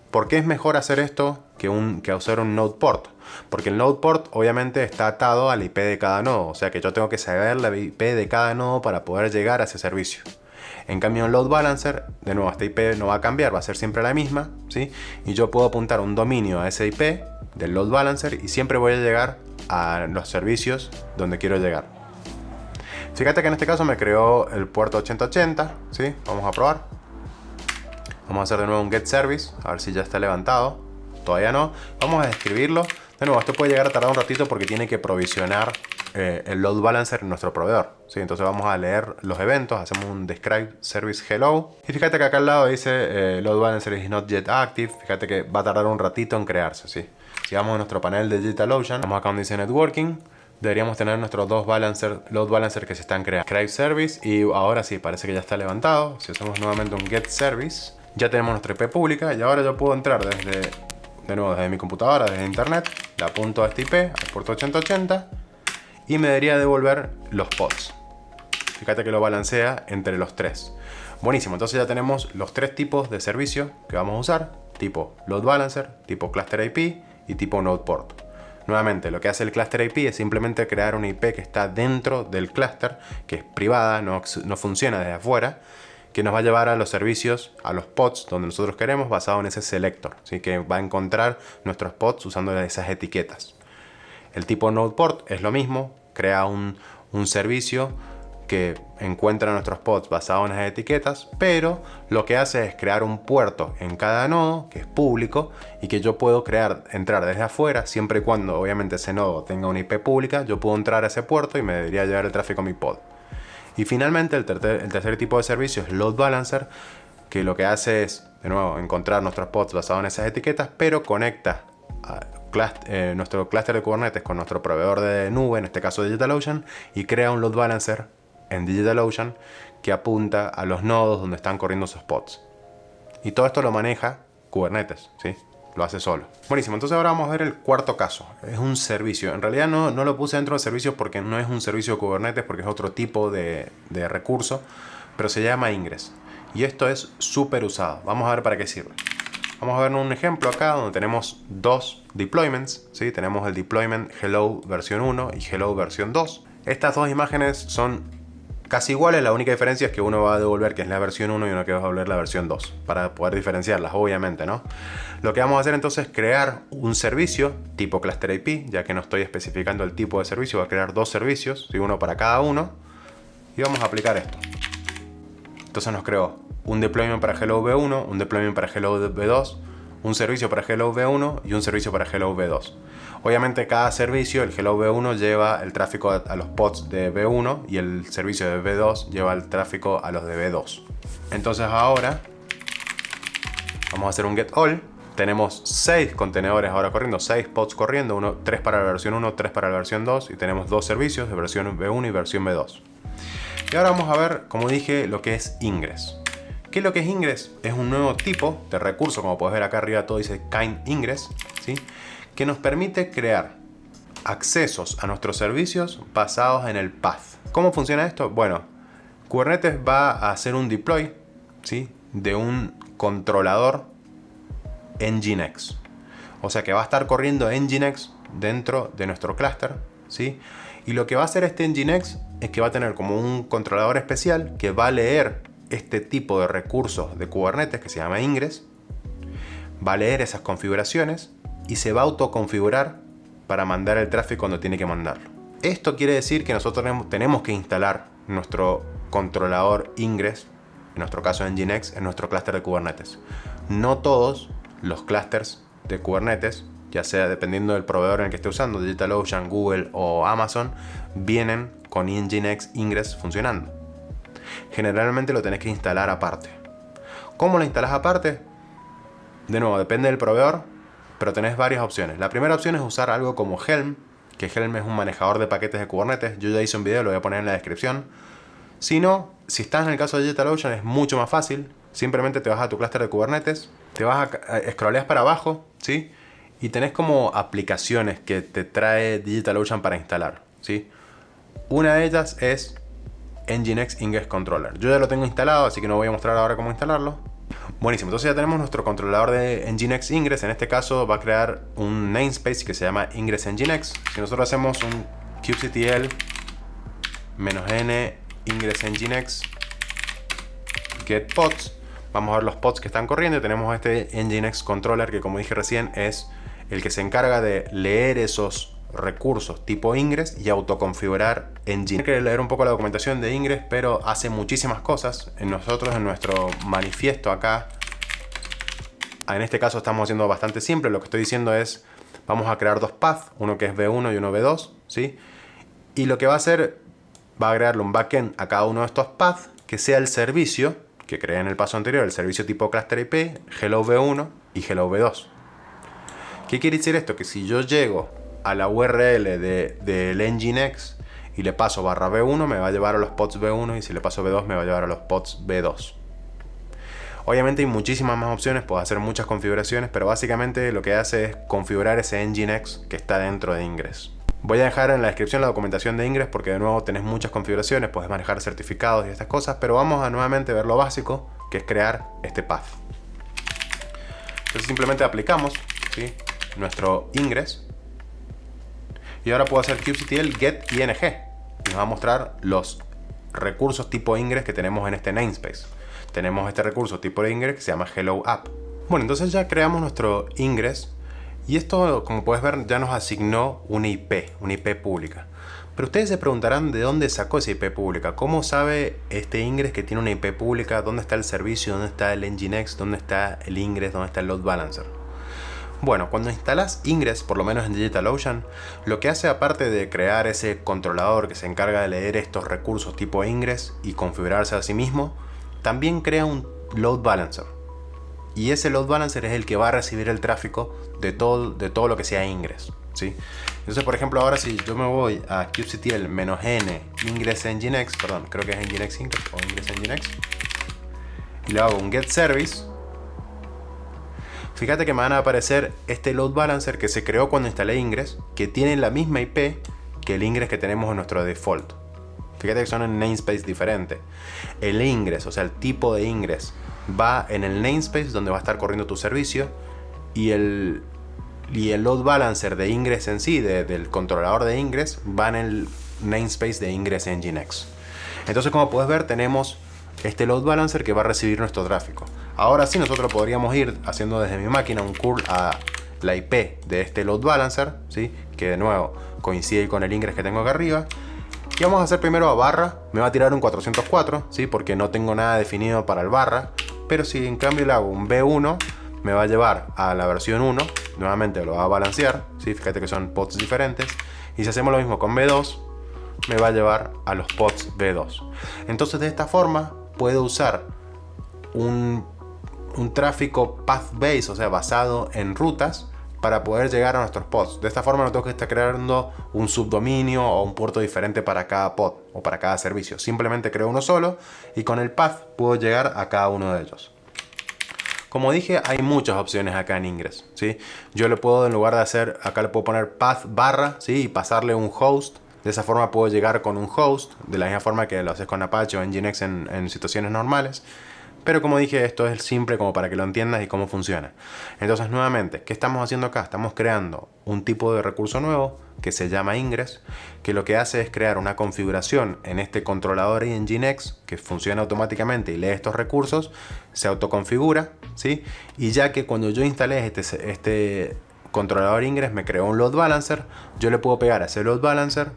Speaker 1: ¿Por qué es mejor hacer esto que usar un Node Port? Porque el Node Port obviamente está atado a la IP de cada nodo, o sea que yo tengo que saber la IP de cada nodo para poder llegar a ese servicio. En cambio, en Load Balancer, de nuevo, esta IP no va a cambiar, va a ser siempre la misma, ¿sí? Y yo puedo apuntar un dominio a esa IP del Load Balancer y siempre voy a llegar a los servicios donde quiero llegar. Fíjate que en este caso me creó el puerto 8080, ¿sí? Vamos a probar. Vamos a hacer de nuevo un get service, a ver si ya está levantado. Todavía no. Vamos a describirlo. De nuevo, esto puede llegar a tardar un ratito porque tiene que provisionar el load balancer en nuestro proveedor, ¿sí? Entonces vamos a leer los eventos, hacemos un describe service hello. Y fíjate que acá al lado dice load balancer is not yet active. Fíjate que va a tardar un ratito en crearse, ¿sí? Si vamos a nuestro panel de DigitalOcean, vamos acá donde dice networking. Deberíamos tener nuestros dos load balancer que se están creando. Describe service, y ahora sí, parece que ya está levantado. Si hacemos nuevamente un get service, ya tenemos nuestra IP pública, y ahora yo puedo entrar de nuevo desde mi computadora, desde internet, le apunto a esta IP, al puerto 8080, y me debería devolver los pods. Fíjate que lo balancea entre los 3. Buenísimo, entonces ya tenemos los 3 tipos de servicio que vamos a usar: tipo Load Balancer, tipo Cluster IP y tipo Node Port. Nuevamente, lo que hace el Cluster IP es simplemente crear una IP que está dentro del clúster, que es privada, no funciona desde afuera, que nos va a llevar a los servicios, a los pods donde nosotros queremos, basado en ese selector, ¿sí? Que va a encontrar nuestros pods usando esas etiquetas. El tipo Node Port es lo mismo, crea un servicio que encuentra nuestros pods basado en esas etiquetas, pero lo que hace es crear un puerto en cada nodo que es público y que yo puedo entrar desde afuera, siempre y cuando obviamente ese nodo tenga una IP pública. Yo puedo entrar a ese puerto y me debería llevar el tráfico a mi pod. Y finalmente el tercer tipo de servicio es Load Balancer, que lo que hace es, de nuevo, encontrar nuestros pods basados en esas etiquetas, pero conecta nuestro clúster de Kubernetes con nuestro proveedor de nube, en este caso DigitalOcean, y crea un Load Balancer en DigitalOcean que apunta a los nodos donde están corriendo esos pods. Y todo esto lo maneja Kubernetes, ¿sí? Lo hace solo. Buenísimo, entonces ahora vamos a ver el cuarto caso. Es un servicio. En realidad no lo puse dentro de servicios porque no es un servicio de Kubernetes, porque es otro tipo de recurso, pero se llama Ingress. Y esto es súper usado. Vamos a ver para qué sirve. Vamos a ver un ejemplo acá donde tenemos dos deployments, ¿sí? Tenemos el deployment Hello versión 1 y Hello versión 2. Estas dos imágenes son casi iguales, la única diferencia es que uno va a devolver que es la versión 1 y uno que va a devolver la versión 2, para poder diferenciarlas, obviamente, ¿no? Lo que vamos a hacer entonces es crear un servicio tipo Cluster IP, ya que no estoy especificando el tipo de servicio, voy a crear dos servicios, ¿sí? Uno para cada uno, y vamos a aplicar esto. Entonces nos creó un deployment para Hello V1, un deployment para Hello V2, un servicio para Hello V1 y un servicio para Hello V2. Obviamente cada servicio, el Hello V1 lleva el tráfico a los pods de V1 y el servicio de V2 lleva el tráfico a los de V2. Entonces ahora vamos a hacer un get all. Tenemos 6 contenedores ahora corriendo, 6 pods corriendo, 3 para la versión 1, 3 para la versión 2 y tenemos 2 servicios de versión V1 y versión V2. Y ahora vamos a ver, como dije, lo que es Ingress. ¿Qué es lo que es Ingress? Es un nuevo tipo de recurso, como puedes ver acá arriba todo dice kind ingress, ¿sí? Que nos permite crear accesos a nuestros servicios basados en el path. ¿Cómo funciona esto? Bueno, Kubernetes va a hacer un deploy, ¿sí? De un controlador Nginx. O sea que va a estar corriendo Nginx dentro de nuestro clúster, ¿sí? Y lo que va a hacer este Nginx es que va a tener como un controlador especial que va a leer este tipo de recursos de Kubernetes que se llama Ingress, va a leer esas configuraciones y se va a autoconfigurar para mandar el tráfico cuando tiene que mandarlo. Esto quiere decir que nosotros tenemos que instalar nuestro controlador Ingress, en nuestro caso Nginx, en nuestro clúster de Kubernetes. No todos los clústeres de Kubernetes, ya sea dependiendo del proveedor en el que esté usando, DigitalOcean, Google o Amazon, vienen con Nginx Ingress funcionando. Generalmente lo tenés que instalar aparte. ¿Cómo lo instalas aparte? De nuevo, depende del proveedor, pero tenés varias opciones. La primera opción es usar algo como Helm, que Helm es un manejador de paquetes de Kubernetes. Yo ya hice un video, lo voy a poner en la descripción. Si no, si estás en el caso de DigitalOcean es mucho más fácil. Simplemente te vas a tu clúster de Kubernetes, te vas a scrolleas para abajo, ¿sí? Y tenés como aplicaciones que te trae DigitalOcean para instalar, ¿sí? Una de ellas es Nginx Ingress Controller. Yo ya lo tengo instalado, así que no voy a mostrar ahora cómo instalarlo. Buenísimo, entonces ya tenemos nuestro controlador de Nginx Ingress. En este caso va a crear un namespace que se llama Ingress Nginx. Si nosotros hacemos un kubectl -n ingress nginx get pods, vamos a ver los pods que están corriendo y tenemos este Nginx Controller que, como dije recién, es el que se encarga de leer esos recursos tipo Ingress y autoconfigurar Nginx. Hay que leer un poco la documentación de Ingress, pero hace muchísimas cosas. Nosotros en nuestro manifiesto acá, en este caso estamos haciendo bastante simple. Lo que estoy diciendo es, vamos a crear dos paths, uno que es V1 y uno V2, ¿sí? Y lo que va a hacer, va a agregarle un backend a cada uno de estos paths que sea el servicio que creé en el paso anterior, el servicio tipo Cluster IP, Hello V1 y Hello V2. ¿Qué quiere decir esto? Que si yo llego a la URL del Nginx y le paso /V1, me va a llevar a los pods V1, y si le paso V2 me va a llevar a los pods V2. Obviamente hay muchísimas más opciones, puedo hacer muchas configuraciones, pero básicamente lo que hace es configurar ese Nginx que está dentro de Ingress. Voy a dejar en la descripción la documentación de Ingress porque de nuevo tenés muchas configuraciones, puedes manejar certificados y estas cosas, pero vamos a nuevamente ver lo básico, que es crear este path. Entonces simplemente aplicamos, ¿sí?, nuestro Ingress. Y ahora puedo hacer kubectl get ing y nos va a mostrar los recursos tipo Ingress que tenemos en este namespace. Tenemos este recurso tipo Ingress que se llama Hello App. Bueno, entonces ya creamos nuestro Ingress y esto, como puedes ver, ya nos asignó una IP pública. Pero ustedes se preguntarán de dónde sacó esa IP pública. ¿Cómo sabe este Ingress que tiene una IP pública? ¿Dónde está el servicio? ¿Dónde está el Nginx? ¿Dónde está el Ingress? ¿Dónde está el load balancer? Bueno, cuando instalas Ingress, por lo menos en DigitalOcean, lo que hace, aparte de crear ese controlador que se encarga de leer estos recursos tipo Ingress y configurarse a sí mismo, también crea un load balancer. Y ese load balancer es el que va a recibir el tráfico de todo lo que sea Ingress, ¿sí? Entonces, por ejemplo, ahora si yo me voy a kubectl-n ingress nginx, perdón, creo que es nginx ingress o ingress nginx, y le hago un get service, fíjate que me van a aparecer este load balancer que se creó cuando instalé ingress, que tiene la misma IP que el ingress que tenemos en nuestro default. Fíjate que son en namespace diferente. El ingress, o sea, el tipo de ingress, va en el namespace donde va a estar corriendo tu servicio, y el load balancer de ingress en sí, del controlador de ingress, va en el namespace de ingress nginx. Entonces, como puedes ver, tenemos este load balancer que va a recibir nuestro tráfico. Ahora sí, nosotros podríamos ir haciendo desde mi máquina un curl a la IP de este load balancer, ¿sí? Que de nuevo coincide con el ingress que tengo acá arriba. Y vamos a hacer primero a barra. Me va a tirar un 404, ¿sí? Porque no tengo nada definido para el barra. Pero si en cambio le hago un B1, me va a llevar a la versión 1. Nuevamente lo va a balancear, ¿sí? Fíjate que son pods diferentes. Y si hacemos lo mismo con B2, me va a llevar a los pods B2. Entonces, de esta forma puedo usar un tráfico path based, o sea, basado en rutas, para poder llegar a nuestros pods. De esta forma no tengo que estar creando un subdominio o un puerto diferente para cada pod o para cada servicio. Simplemente creo uno solo y con el path puedo llegar a cada uno de ellos. Como dije, hay muchas opciones acá en Ingress, ¿sí? Yo le puedo, en lugar de hacer, acá le puedo poner path barra, ¿sí? Y pasarle un host. De esa forma puedo llegar con un host, de la misma forma que lo haces con Apache o Nginx en situaciones normales. Pero como dije, esto es simple como para que lo entiendas y cómo funciona. Entonces, nuevamente, ¿qué estamos haciendo acá? Estamos creando un tipo de recurso nuevo que se llama Ingress, que lo que hace es crear una configuración en este controlador Nginx que funciona automáticamente y lee estos recursos, se autoconfigura, ¿sí? Y ya que cuando yo instalé este controlador Ingress me creó un load balancer, yo le puedo pegar a ese load balancer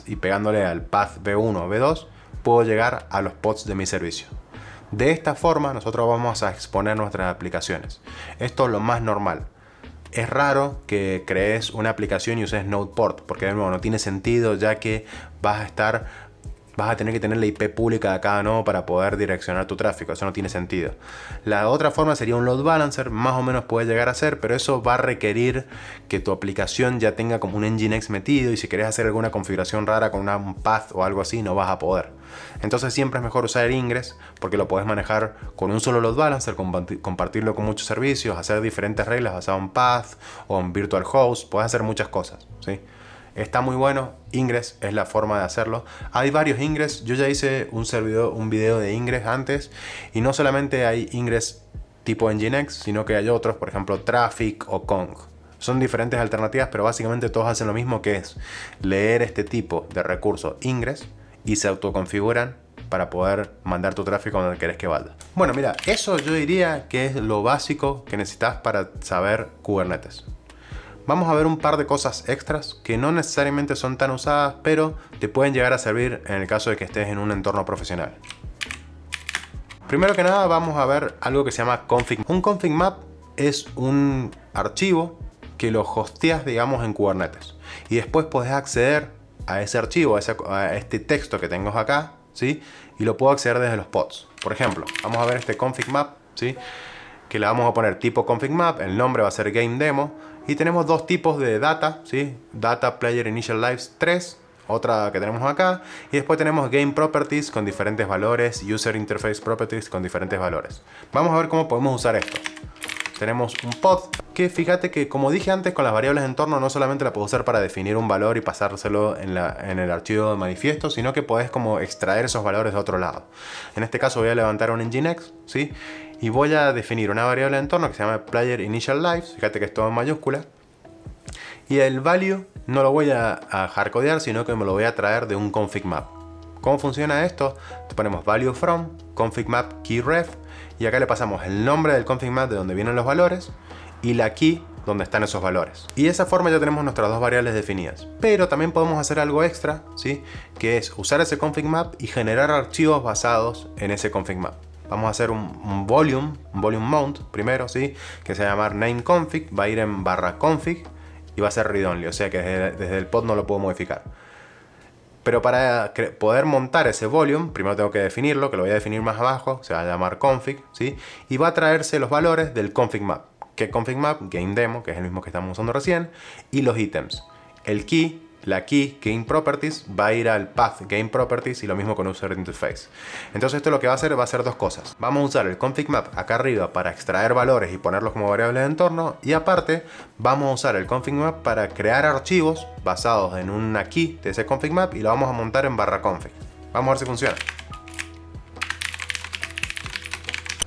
Speaker 1: y pegándole al path B1 o B2, puedo llegar a los pods de mi servicio. De esta forma nosotros vamos a exponer nuestras aplicaciones. Esto es lo más normal. Es raro que crees una aplicación y uses Nodeport, porque de nuevo no tiene sentido, ya que vas a tener que tener la IP pública de cada nodo para poder direccionar tu tráfico. Eso no tiene sentido. La otra forma sería un load balancer, más o menos puede llegar a ser, pero eso va a requerir que tu aplicación ya tenga como un Nginx metido, y si querés hacer alguna configuración rara con un path o algo así, no vas a poder. Entonces siempre es mejor usar el Ingress, porque lo podés manejar con un solo load balancer, compartirlo con muchos servicios, hacer diferentes reglas basadas en path o en virtual host. Podés hacer muchas cosas, ¿sí? Está muy bueno. Ingress es la forma de hacerlo. Hay varios Ingress. Yo ya hice un video de Ingress antes, y no solamente hay Ingress tipo Nginx, sino que hay otros, por ejemplo Traffic o Kong. Son diferentes alternativas, pero básicamente todos hacen lo mismo, que es leer este tipo de recurso Ingress y se autoconfiguran para poder mandar tu tráfico donde querés que vaya. Bueno, mira, eso yo diría que es lo básico que necesitas para saber Kubernetes. Vamos a ver un par de cosas extras que no necesariamente son tan usadas, pero te pueden llegar a servir en el caso de que estés en un entorno profesional. Primero que nada vamos a ver algo que se llama config. Un config map es un archivo que lo hosteas, digamos, en Kubernetes. Y después podés acceder a ese archivo, a este texto que tengo acá, ¿sí? Y lo puedo acceder desde los pods. Por ejemplo, vamos a ver este config map, ¿sí? Que le vamos a poner tipo config map, el nombre va a ser game demo, y tenemos dos tipos de data, ¿sí? Data player initial lives 3, otra que tenemos acá, y después tenemos game properties con diferentes valores, user interface properties con diferentes valores. Vamos a ver cómo podemos usar esto. Tenemos un pod que, fíjate que, como dije antes, con las variables de entorno no solamente la puedo usar para definir un valor y pasárselo en el archivo de manifiesto, sino que podés como extraer esos valores de otro lado. En este caso voy a levantar un Nginx, ¿sí? Y voy a definir una variable de entorno que se llama player initial lives. Fíjate que es todo en mayúscula. Y el value no lo voy a hardcodear, sino que me lo voy a traer de un config map. ¿Cómo funciona esto? Te ponemos value from config map key ref, y acá le pasamos el nombre del config map de donde vienen los valores y la key donde están esos valores. Y de esa forma ya tenemos nuestras dos variables definidas. Pero también podemos hacer algo extra, ¿sí? Que es usar ese config map y generar archivos basados en ese config map. Vamos a hacer un volume mount primero, ¿sí? Que se va a llamar nameconfig, va a ir en /config y va a ser read-only, o sea que desde el pod no lo puedo modificar. Pero para poder montar ese volume, primero tengo que definirlo, que lo voy a definir más abajo, se va a llamar config, ¿sí? Y va a traerse los valores del config map. ¿Qué config map? Game demo, que es el mismo que estamos usando recién, y los ítems. la key Game Properties va a ir al path Game Properties y lo mismo con User Interface. Entonces esto lo que va a hacer dos cosas. Vamos a usar el config map acá arriba para extraer valores y ponerlos como variables de entorno, y aparte vamos a usar el config map para crear archivos basados en una key de ese config map y lo vamos a montar en /config. Vamos a ver si funciona.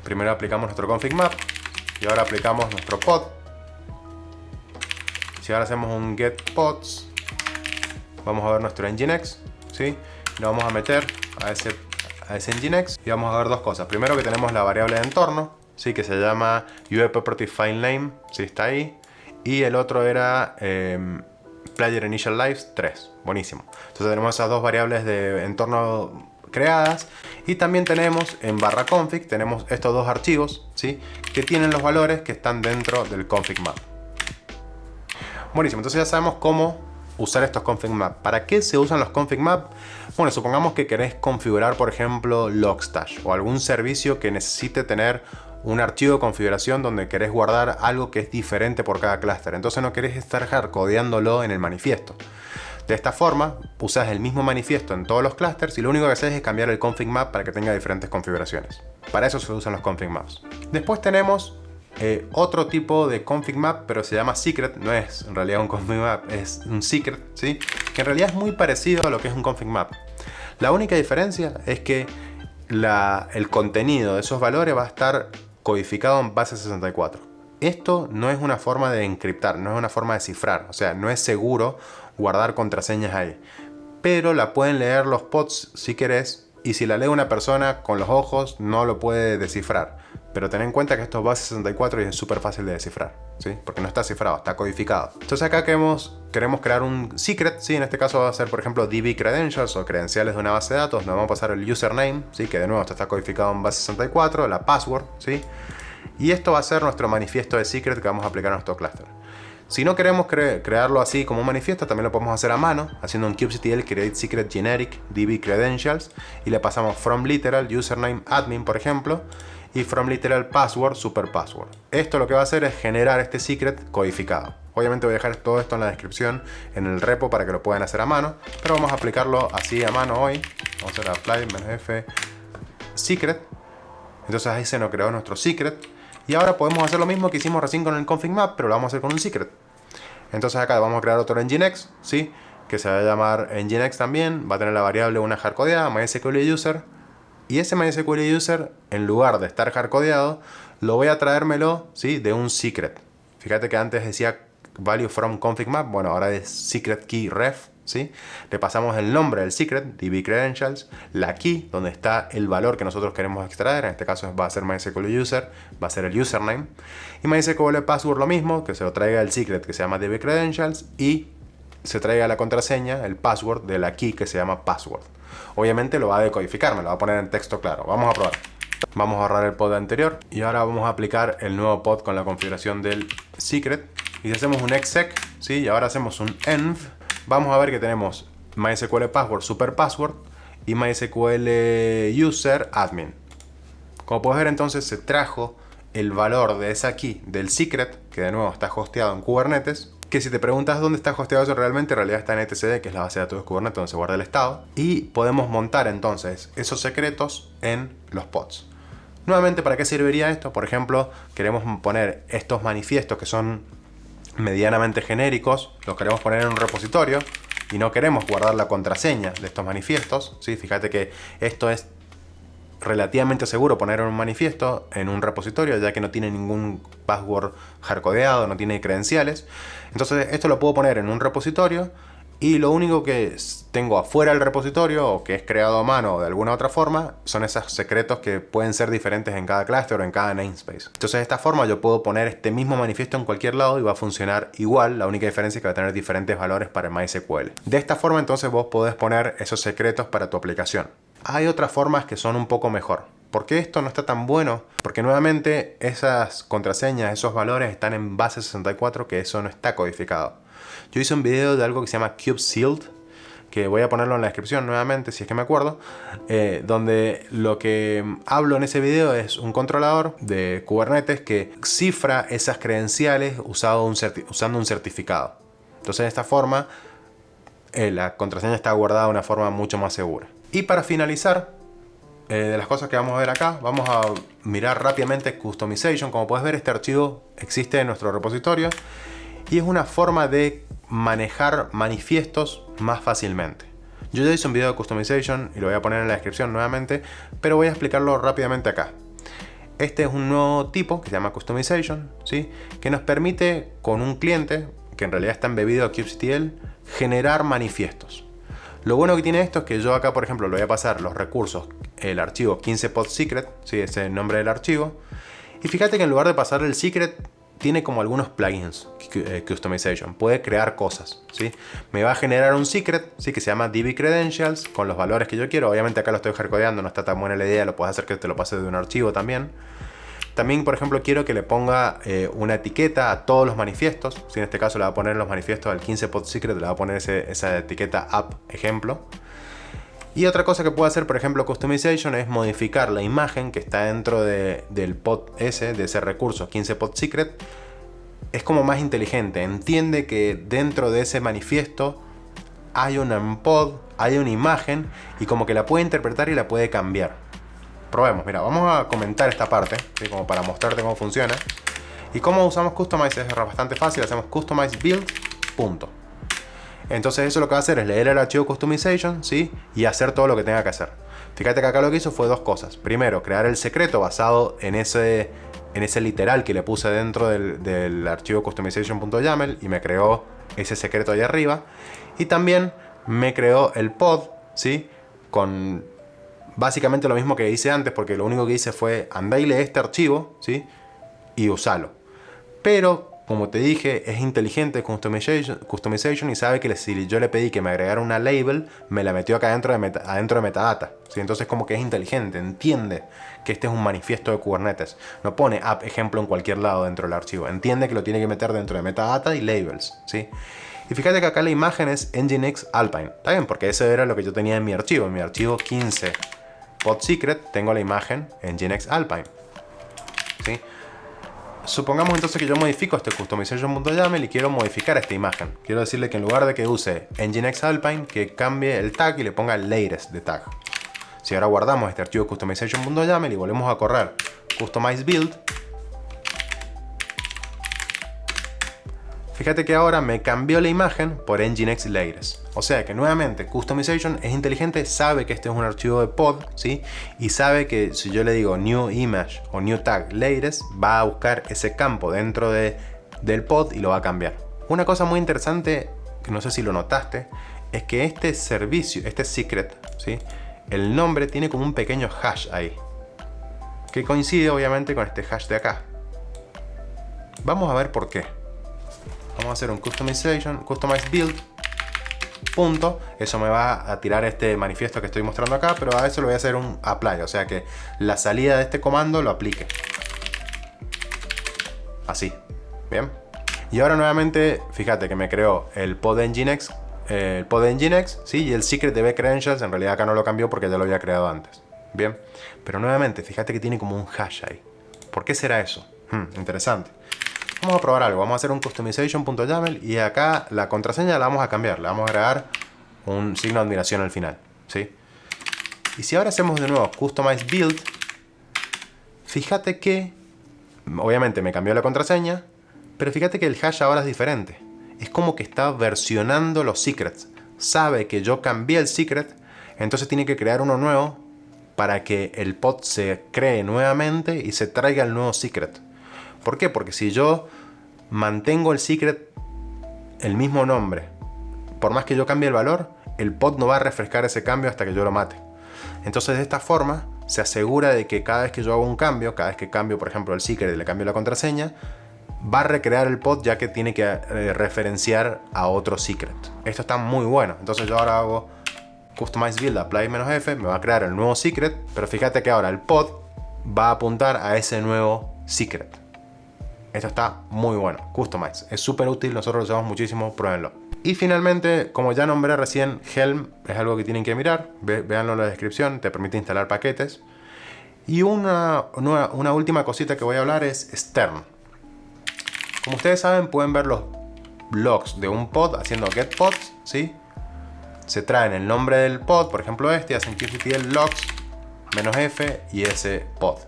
Speaker 1: Primero aplicamos nuestro config map y ahora aplicamos nuestro pod. Si ahora hacemos un get pods, vamos a ver nuestro Nginx, ¿sí? Lo vamos a meter a ese Nginx y vamos a ver dos cosas. Primero, que tenemos la variable de entorno, ¿sí? Que se llama UEPropertyFileName, ¿sí? Está ahí. Y el otro era Player Initial Lives 3. Buenísimo. Entonces tenemos esas dos variables de entorno creadas, y también tenemos en /config tenemos estos dos archivos, ¿sí? Que tienen los valores que están dentro del config map. Buenísimo, entonces ya sabemos cómo usar estos config map. ¿Para qué se usan los config map? Bueno, supongamos que querés configurar, por ejemplo, Logstash o algún servicio que necesite tener un archivo de configuración donde querés guardar algo que es diferente por cada clúster. Entonces no querés estar hardcodeándolo en el manifiesto. De esta forma, usas el mismo manifiesto en todos los clusters y lo único que haces es cambiar el config map para que tenga diferentes configuraciones. Para eso se usan los config maps. Después tenemos otro tipo de config map, pero se llama secret. No es en realidad un config map, es un secret, ¿sí? Que en realidad es muy parecido a lo que es un config map. La única diferencia es que el contenido de esos valores va a estar codificado en base 64. Esto no es una forma de encriptar, no es una forma de cifrar, o sea, no es seguro guardar contraseñas ahí, pero la pueden leer los pods si querés, y si la lee una persona con los ojos no lo puede descifrar. Pero ten en cuenta que esto es base 64 y es súper fácil de descifrar, ¿sí? Porque no está cifrado, está codificado. Entonces acá queremos crear un secret, ¿sí? En este caso va a ser, por ejemplo, DB credentials o credenciales de una base de datos. Nos vamos a pasar el username, ¿sí? Que de nuevo esto está codificado en base 64, la password, ¿sí? Y esto va a ser nuestro manifiesto de secret que vamos a aplicar a nuestro clúster. Si no queremos crearlo así como un manifiesto, también lo podemos hacer a mano, haciendo un kubectl create secret generic db credentials, y le pasamos from literal username admin, por ejemplo, y from literal password super password. Esto lo que va a hacer es generar este secret codificado. Obviamente voy a dejar todo esto en la descripción, en el repo, para que lo puedan hacer a mano, pero vamos a aplicarlo así a mano hoy. Vamos a hacer apply-f secret. Entonces ahí se nos creó nuestro secret. Y ahora podemos hacer lo mismo que hicimos recién con el config map, pero lo vamos a hacer con un secret. Entonces acá vamos a crear otro Nginx, ¿sí? Que se va a llamar Nginx también. Va a tener la variable una hardcodeada, MySQL user. Y ese MySQL user, en lugar de estar hardcodeado, lo voy a traérmelo, ¿sí? De un secret. Fíjate que antes decía value from config map. Bueno, ahora es secret key ref, ¿sí? Le pasamos el nombre del secret, db credentials, la key, donde está el valor que nosotros queremos extraer. En este caso va a ser MySQL user, va a ser el username. Y MySQL password lo mismo, que se lo traiga el secret que se llama db credentials y se traiga la contraseña, el password de la key que se llama password. Obviamente lo va a decodificar, me lo va a poner en texto claro. Vamos a probar. Vamos a ahorrar el pod anterior y ahora vamos a aplicar el nuevo pod con la configuración del secret. Y si hacemos un exec, ¿sí? Y ahora hacemos un env, vamos a ver que tenemos MySQL password super password y MySQL user admin. Como puedes ver, entonces se trajo el valor de esa key del secret, que de nuevo está hosteado en Kubernetes, que si te preguntas dónde está hosteado eso realmente, en realidad está en etcd, que es la base de datos de Kubernetes donde se guarda el estado, y podemos montar entonces esos secretos en los pods. Nuevamente, ¿para qué serviría esto? Por ejemplo, queremos poner estos manifiestos que son medianamente genéricos, los queremos poner en un repositorio y no queremos guardar la contraseña de estos manifiestos, ¿sí? Fíjate que esto es relativamente seguro poner un manifiesto en un repositorio, ya que no tiene ningún password hardcodeado, no tiene credenciales. Entonces esto lo puedo poner en un repositorio y lo único que tengo afuera del repositorio, o que es creado a mano o de alguna otra forma, son esos secretos que pueden ser diferentes en cada clúster o en cada namespace. Entonces de esta forma yo puedo poner este mismo manifiesto en cualquier lado y va a funcionar igual. La única diferencia es que va a tener diferentes valores para MySQL. De esta forma entonces vos podés poner esos secretos para tu aplicación. Hay otras formas que son un poco mejor. ¿Por qué esto no está tan bueno? Porque nuevamente esas contraseñas, esos valores están en base 64, que eso no está codificado. Yo hice un video de algo que se llama kubectl, que voy a ponerlo en la descripción nuevamente si es que me acuerdo, donde lo que hablo en ese video es un controlador de Kubernetes que cifra esas credenciales usando un certificado. Entonces de esta forma la contraseña está guardada de una forma mucho más segura. Y para finalizar, de las cosas que vamos a ver acá, vamos a mirar rápidamente Customization. Como puedes ver, este archivo existe en nuestro repositorio y es una forma de manejar manifiestos más fácilmente. Yo ya hice un video de Customization y lo voy a poner en la descripción nuevamente, pero voy a explicarlo rápidamente acá. Este es un nuevo tipo que se llama Customization, ¿sí? Que nos permite con un cliente, que en realidad está embebido a kubectl, generar manifiestos. Lo bueno que tiene esto es que yo acá, por ejemplo, le voy a pasar los recursos, el archivo 15podsecret, ¿sí? Ese es el nombre del archivo. Y fíjate que en lugar de pasar el secret, tiene como algunos plugins Customization. Puede crear cosas, ¿sí? Me va a generar un secret, ¿sí? Que se llama dbcredentials, con los valores que yo quiero. Obviamente acá lo estoy hardcodeando, no está tan buena la idea. Lo puedes hacer que te lo pases de un archivo también. También, por ejemplo, quiero que le ponga una etiqueta a todos los manifiestos. Si en este caso le va a poner los manifiestos al 15podsecret, le va a poner esa etiqueta app ejemplo. Y otra cosa que puedo hacer, por ejemplo, Customization, es modificar la imagen que está dentro del pod ese, de ese recurso 15podsecret. Es como más inteligente, entiende que dentro de ese manifiesto hay un pod, hay una imagen y como que la puede interpretar y la puede cambiar. Probemos, mira, vamos a comentar esta parte, ¿sí? Como para mostrarte cómo funciona. Y cómo usamos Customize es bastante fácil, hacemos Customize Build, punto. Entonces eso lo que va a hacer es leer el archivo Customization, ¿sí? Y hacer todo lo que tenga que hacer. Fíjate que acá lo que hizo fue dos cosas. Primero, crear el secreto basado en ese literal que le puse dentro del archivo customization.yaml y me creó ese secreto ahí arriba. Y también me creó el pod, ¿sí? Con básicamente lo mismo que hice antes, porque lo único que hice fue andá y lee este archivo, ¿sí? Y usalo. Pero, como te dije, es inteligente Customization y sabe que si yo le pedí que me agregara una label, me la metió acá adentro de metadata, ¿sí? Entonces como que es inteligente, entiende que este es un manifiesto de Kubernetes. No pone app ejemplo en cualquier lado dentro del archivo. Entiende que lo tiene que meter dentro de metadata y labels, ¿sí? Y fíjate que acá la imagen es Nginx Alpine. Está bien, porque eso era lo que yo tenía en mi archivo. En mi archivo 15podsecret tengo la imagen Nginx Alpine, ¿sí? Supongamos entonces que yo modifico este customization.yaml y quiero modificar esta imagen. Quiero decirle que en lugar de que use Nginx Alpine, que cambie el tag y le ponga latest de tag. Si ahora guardamos este archivo customization.yaml y volvemos a correr customize build, fíjate que ahora me cambió la imagen por Nginx latest. O sea que nuevamente Customization es inteligente, sabe que este es un archivo de pod, ¿sí? Y sabe que si yo le digo new image o new tag latest, va a buscar ese campo dentro del pod y lo va a cambiar. Una cosa muy interesante, que no sé si lo notaste, es que este servicio, este secret, ¿sí? El nombre tiene como un pequeño hash ahí, que coincide obviamente con este hash de acá. Vamos a ver por qué. Vamos a hacer un customize build, punto. Eso me va a tirar este manifiesto que estoy mostrando acá, pero a eso le voy a hacer un apply, o sea que la salida de este comando lo aplique. Así, bien. Y ahora nuevamente, fíjate que me creó el pod Nginx, ¿sí? Y el secret de credentials, en realidad acá no lo cambió porque ya lo había creado antes. Bien, pero nuevamente, fíjate que tiene como un hash ahí. ¿Por qué será eso? Interesante. Vamos a probar algo, vamos a hacer un customization.yaml y acá la contraseña la vamos a cambiar, le vamos a agregar un signo de admiración al final, ¿sí? Y si ahora hacemos de nuevo customize build, fíjate que obviamente me cambió la contraseña, pero fíjate que el hash ahora es diferente. Es como que está versionando los secrets. Sabe que yo cambié el secret, entonces tiene que crear uno nuevo para que el pod se cree nuevamente y se traiga el nuevo secret. ¿Por qué? Porque si yo mantengo el secret el mismo nombre, por más que yo cambie el valor, el pod no va a refrescar ese cambio hasta que yo lo mate. Entonces de esta forma se asegura de que cada vez que yo hago un cambio, cada vez que cambio por ejemplo el secret y le cambio la contraseña, va a recrear el pod ya que tiene que referenciar a otro secret. Esto está muy bueno. Entonces yo ahora hago customize build apply -f, me va a crear el nuevo secret, pero fíjate que ahora el pod va a apuntar a ese nuevo secret. Esto está muy bueno. Customize es súper útil, nosotros lo usamos muchísimo, pruébenlo. Y finalmente, como ya nombré recién, Helm es algo que tienen que mirar. Véanlo en la descripción, te permite instalar paquetes. Y una última cosita que voy a hablar es Stern. Como ustedes saben, pueden ver logs de un pod haciendo get pods, ¿sí? Se traen el nombre del pod, por ejemplo este, y hacen kubectl logs -f y ese pod.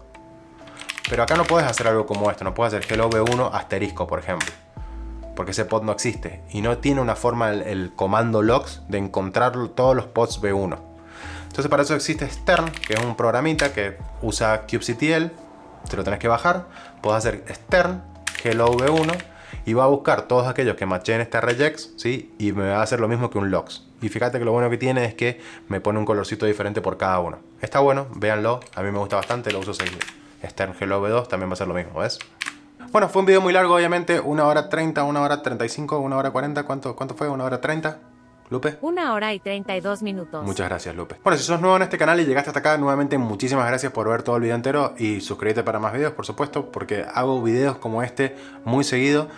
Speaker 1: Pero acá no puedes hacer algo como esto, no puedes hacer hello v1 asterisco, por ejemplo, porque ese pod no existe y no tiene una forma el comando logs de encontrar todos los pods v1. Entonces para eso existe stern, que es un programita que usa kubectl, te lo tenés que bajar, puedes hacer stern hello v1 y va a buscar todos aquellos que matchen este regex, ¿sí? Y me va a hacer lo mismo que un logs. Y fíjate que lo bueno que tiene es que me pone un colorcito diferente por cada uno. Está bueno, véanlo, a mí me gusta bastante, lo uso seguido. Stern hello v2 también va a ser lo mismo, ¿ves? Bueno, fue un video muy largo, obviamente, 1 hora 30, 1 hora 35, 1 hora 40, ¿cuánto fue? 1 hora 30, Lupe.
Speaker 2: 1 hora y 32 minutos.
Speaker 1: Muchas gracias, Lupe. Bueno, si sos nuevo en este canal y llegaste hasta acá, nuevamente muchísimas gracias por ver todo el video entero y suscríbete para más videos, por supuesto, porque hago videos como este muy seguido.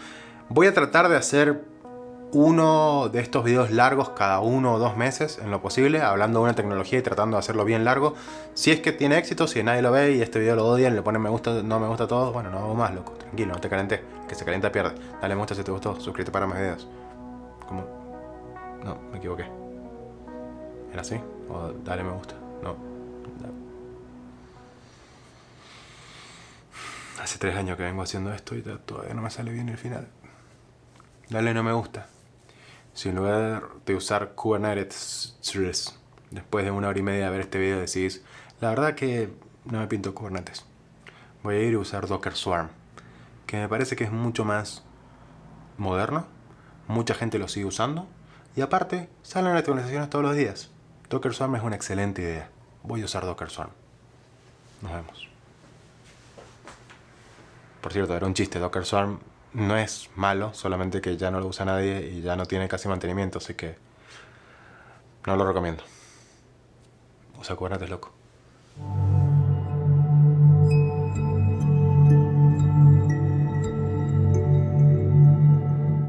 Speaker 1: Voy a tratar de hacer uno de estos videos largos cada 1 o 2 meses en lo posible, hablando de una tecnología y tratando de hacerlo bien largo. Si es que tiene éxito, si nadie lo ve y este video lo odian, le ponen me gusta, no me gusta a todos, bueno, no hago más, loco, tranquilo, no te calenté, que se calienta pierde. Dale me gusta si te gustó, suscríbete para más videos. ¿Cómo? No, me equivoqué. ¿Era así? O dale me gusta. No. Hace 3 años que vengo haciendo esto y todavía no me sale bien el final. Dale no me gusta. Si en lugar de usar Kubernetes después de 1 hora y media de ver este video decís, la verdad que no me pinto Kubernetes, voy a ir a usar Docker Swarm, que me parece que es mucho más moderno, mucha gente lo sigue usando y aparte salen actualizaciones todos los días. Docker Swarm es una excelente idea. Voy a usar Docker Swarm. Nos vemos. Por cierto, era un chiste, Docker Swarm no es malo, solamente que ya no lo usa nadie y ya no tiene casi mantenimiento, así que no lo recomiendo. Usa Kubernetes, loco.